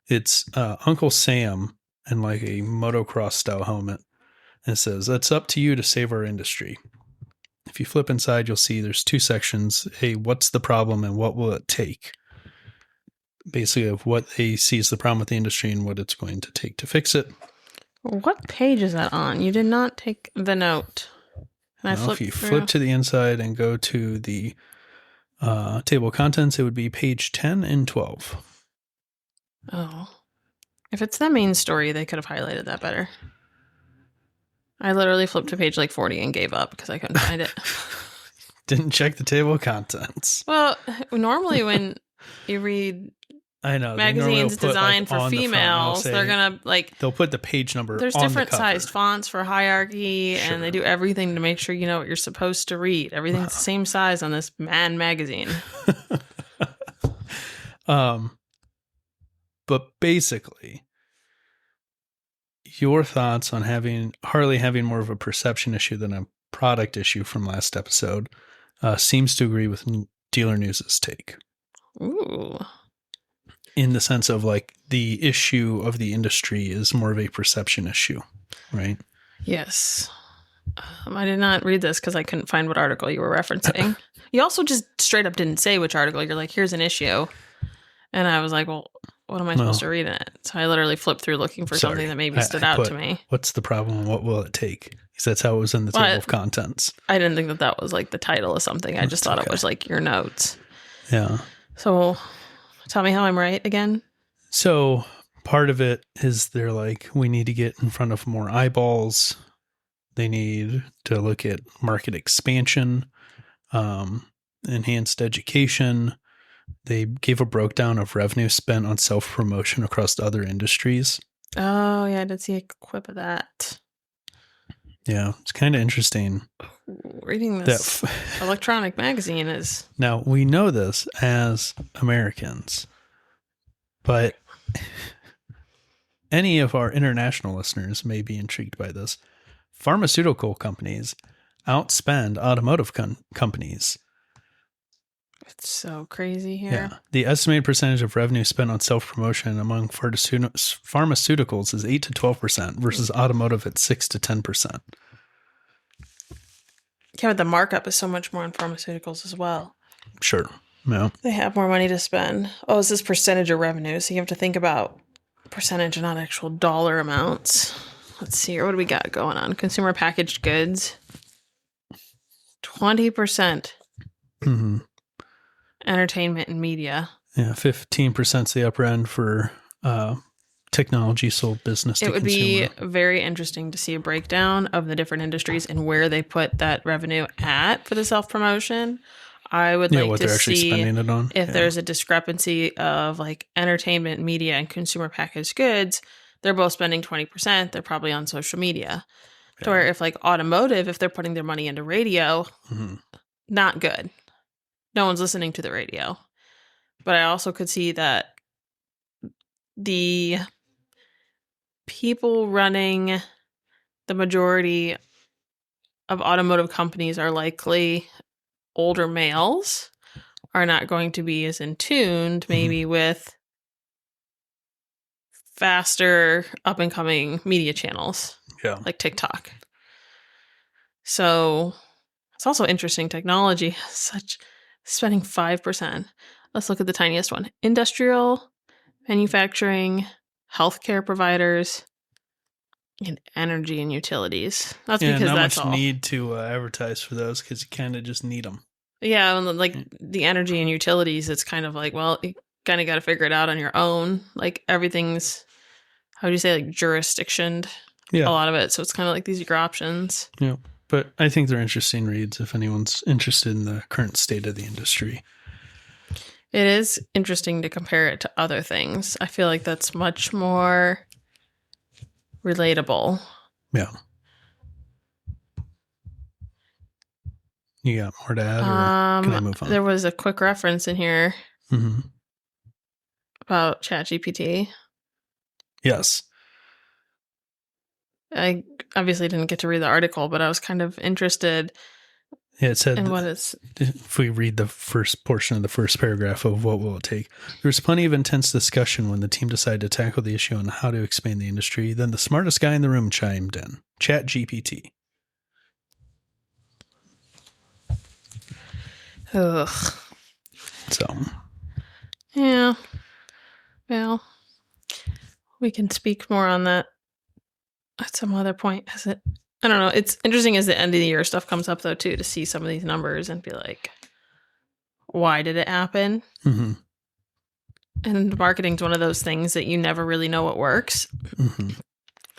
it's Uncle Sam in like a motocross style helmet. And it says, "It's up to you to save our industry." If you flip inside, you'll see there's 2 sections. A, what's the problem and what will it take? Basically, of what they see as the problem with the industry and what it's going to take to fix it. What page is that on? You did not take the note. Now, if you flip to the inside and go to the table of contents, it would be page 10 and 12. Oh. If it's the main story, they could have highlighted that better. I literally flipped to page like 40 and gave up because I couldn't find it. Didn't check the table of contents. Well, normally when you read I know magazines put, designed like, for females, they're gonna like they'll put the page number. There's on different the cover. sized fonts for hierarchy, and they do everything to make sure you know what you're supposed to read. Everything's the same size on this man magazine. But basically, your thoughts on Harley having more of a perception issue than a product issue from last episode seems to agree with Dealer News's take. Ooh. In the sense of like the issue of the industry is more of a perception issue, right? Yes. I did not read this because I couldn't find what article you were referencing. You also just straight up didn't say which article. You're like, here's an issue. And I was like, well, what am I supposed to read in it? So I literally flipped through looking for something that maybe stood out to me. What's the problem and what will it take? Because that's how it was in the table of contents. I didn't think that was like the title of something. I just thought it was like your notes. Yeah. So tell me how I'm right again. So part of it is they're like, we need to get in front of more eyeballs. They need to look at market expansion, enhanced education. They gave a breakdown of revenue spent on self-promotion across other industries. Oh, yeah, I did see a quip of that. Yeah, it's kind of interesting. Reading this electronic magazine is... Now, we know this as Americans, but any of our international listeners may be intrigued by this. Pharmaceutical companies outspend automotive companies. It's so crazy here. Yeah. The estimated percentage of revenue spent on self-promotion among pharmaceuticals is 8 to 12% versus automotive at 6 to 10%. Yeah, but the markup is so much more on pharmaceuticals as well. Sure. Yeah. They have more money to spend. Oh, it's this percentage of revenue. So you have to think about percentage and not actual dollar amounts. Let's see here. What do we got going on? Consumer packaged goods. 20%. Mm-hmm. Entertainment and media. Yeah, 15% is the upper end for technology sold business to consumer. It would be very interesting to see a breakdown of the different industries and where they put that revenue at for the self-promotion. I would like to see if there's a discrepancy of like entertainment, media, and consumer packaged goods. They're both spending 20%. They're probably on social media. Yeah. To where if like automotive, if they're putting their money into radio, not good. No one's listening to the radio. But I also could see that the people running the majority of automotive companies are likely older males, are not going to be as in tuned maybe with faster up and coming media channels like TikTok. So it's also interesting. Technology has such spending 5%. Let's look at the tiniest one. Industrial, manufacturing, healthcare providers, and energy and utilities. That's because that's all. Not much need to advertise for those because you kind of just need them. Yeah, like the energy and utilities, it's kind of like, well, you kind of got to figure it out on your own. Like everything's, how do you say, like jurisdictioned? Yeah. A lot of it. So it's kind of like these are your options. Yeah. But I think they're interesting reads if anyone's interested in the current state of the industry. It is interesting to compare it to other things. I feel like that's much more relatable. Yeah. You got more to add, or can I move on? There was a quick reference in here about ChatGPT. Yes. I obviously didn't get to read the article, but I was kind of interested. Yeah, it said, in what it's... if we read the first portion of the first paragraph of what will it take, there was plenty of intense discussion when the team decided to tackle the issue on how to expand the industry. Then the smartest guy in the room chimed in, ChatGPT. Ugh. So, Yeah. Well, we can speak more on that at some other point. I don't know. It's interesting as the end of the year stuff comes up, though, too, to see some of these numbers and be like, why did it happen? mm-hmm. And marketing's one of those things that you never really know what works. Mm-hmm.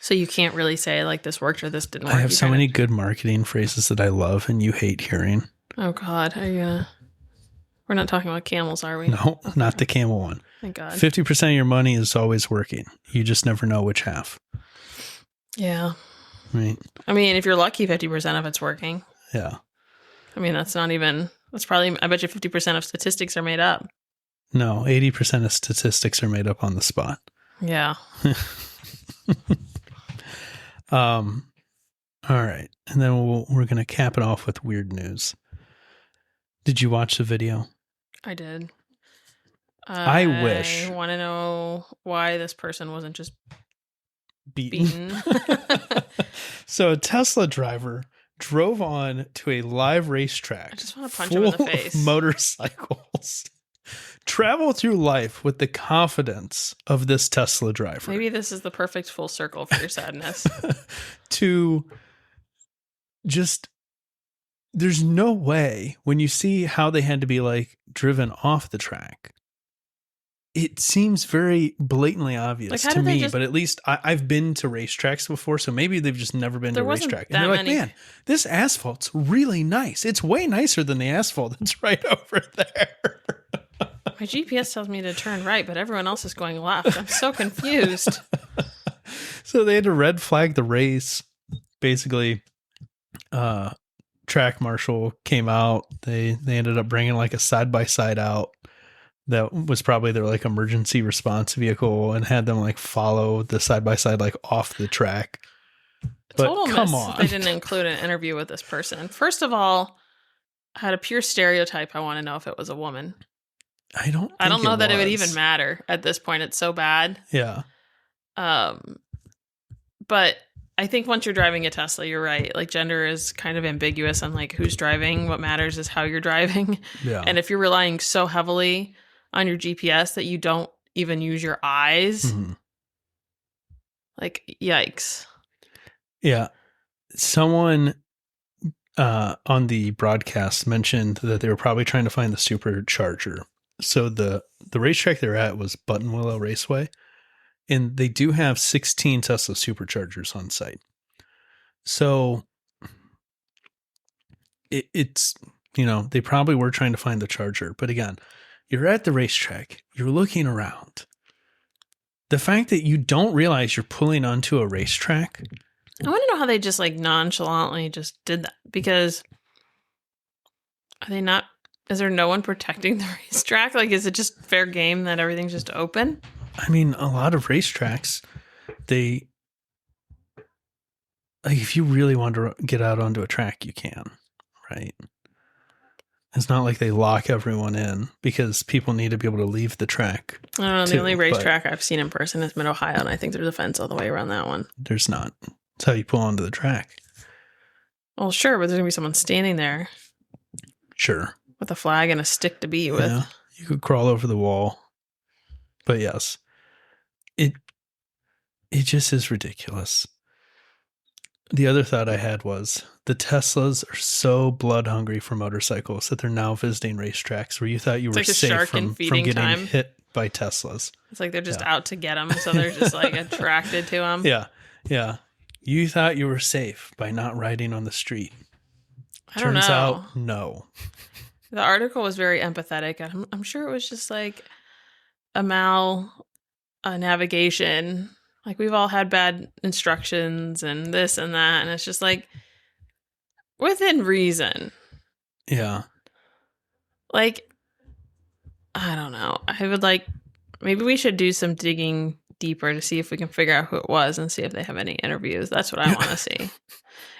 So you can't really say, like, this worked or this didn't work. I have so many good marketing phrases that I love and you hate hearing. Oh, God. Are you gonna... We're not talking about camels, are we? No, not the camel one. Thank God. 50% of your money is always working. You just never know which half. Yeah. Right. I mean, if you're lucky, 50% of it's working. Yeah. I mean, that's probably, I bet you 50% of statistics are made up. No, 80% of statistics are made up on the spot. Yeah. All right. And then we're going to cap it off with weird news. Did you watch the video? I did. I wish. I want to know why this person wasn't just Beaten. beaten. So a Tesla driver drove on to a live racetrack. I just want to punch him in the full of face. Motorcycles. Travel through life with the confidence of this Tesla driver. Maybe this is the perfect full circle for your sadness. To just, there's no way when you see how they had to be like driven off the track. It seems very blatantly obvious Like, to me, but at least I've been to racetracks before, so maybe they've just never been to a racetrack. And they're like, man, this asphalt's really nice. It's way nicer than the asphalt that's right over there. My GPS tells me to turn right, but everyone else is going left. I'm so confused. So they had to red flag the race. Basically, track marshal came out. They ended up bringing like a side-by-side out. That was probably their like emergency response vehicle and had them like follow the side-by-side like off the track. But Total come miss on. they didn't include an interview with this person. First of all, I had a pure stereotype. I want to know if it was a woman. I don't know that it would even matter at this point. It's so bad. Yeah. But I think once you're driving a Tesla, you're right. Like, gender is kind of ambiguous on like who's driving. What matters is how you're driving. Yeah. And if you're relying so heavily on your GPS that you don't even use your eyes, Mm-hmm. like, yikes. Yeah. Someone on the broadcast mentioned that they were probably trying to find the supercharger. So the racetrack they're at was Buttonwillow Raceway, and they do have 16 Tesla superchargers on site. So it's, they probably were trying to find the charger. But again, you're at the racetrack, you're looking around. The fact that you don't realize you're pulling onto a racetrack. I want to know how they just like nonchalantly just did that, because are they not, is there no one protecting the racetrack? Like, is it just fair game that everything's just open? I mean, a lot of racetracks, like if you really want to get out onto a track, you can, right? It's not like they lock everyone in because people need to be able to leave the track. I don't know. The only racetrack I've seen in person is Mid-Ohio, and I think there's a fence all the way around that one. There's not. That's how you pull onto the track. Well, sure, but there's going to be someone standing there. Sure. With a flag and a stick to beat with. Yeah, you could crawl over the wall. But yes, it just is ridiculous. The other thought I had was the Teslas are so blood hungry for motorcycles that they're now visiting racetracks where you thought you were safe from getting hit by Teslas. It's like they're just out to get them, so they're just like attracted to them. Yeah, yeah. You thought you were safe by not riding on the street. Turns out, no. The article was very empathetic. I'm sure it was just like a navigation. Like, we've all had bad instructions and this and that. And it's just like, within reason. Yeah. Like, I don't know. I would like, maybe we should do some digging deeper to see if we can figure out who it was and see if they have any interviews. That's what I want to see.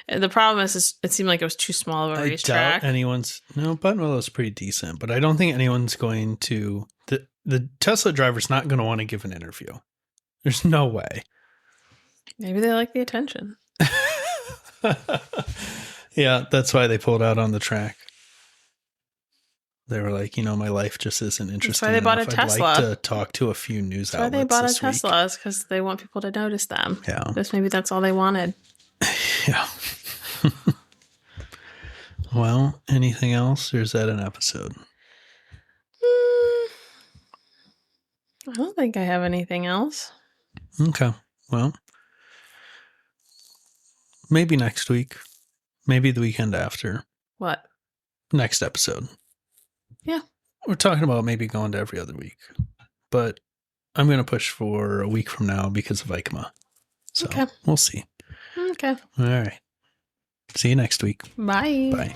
And the problem is it seemed like it was too small of a racetrack. Buttonwillow's pretty decent, but I don't think anyone's going to, the Tesla driver's not going to want to give an interview. There's no way. Maybe they like the attention. Yeah, that's why they pulled out on the track. They were like, my life just isn't interesting. why they bought enough. a Tesla. I'd like to talk to a few news That's why outlets. they bought a this week. Tesla, is because they want people to notice them. Yeah. Just maybe that's all they wanted. Yeah. Well, anything else, or is that an episode? I don't think I have anything else. Okay. Well, maybe next week. Maybe the weekend after. What? Next episode. Yeah. We're talking about maybe going to every other week. But I'm going to push for a week from now because of EICMA. So Okay. we'll see. Okay. All right. See you next week. Bye. Bye.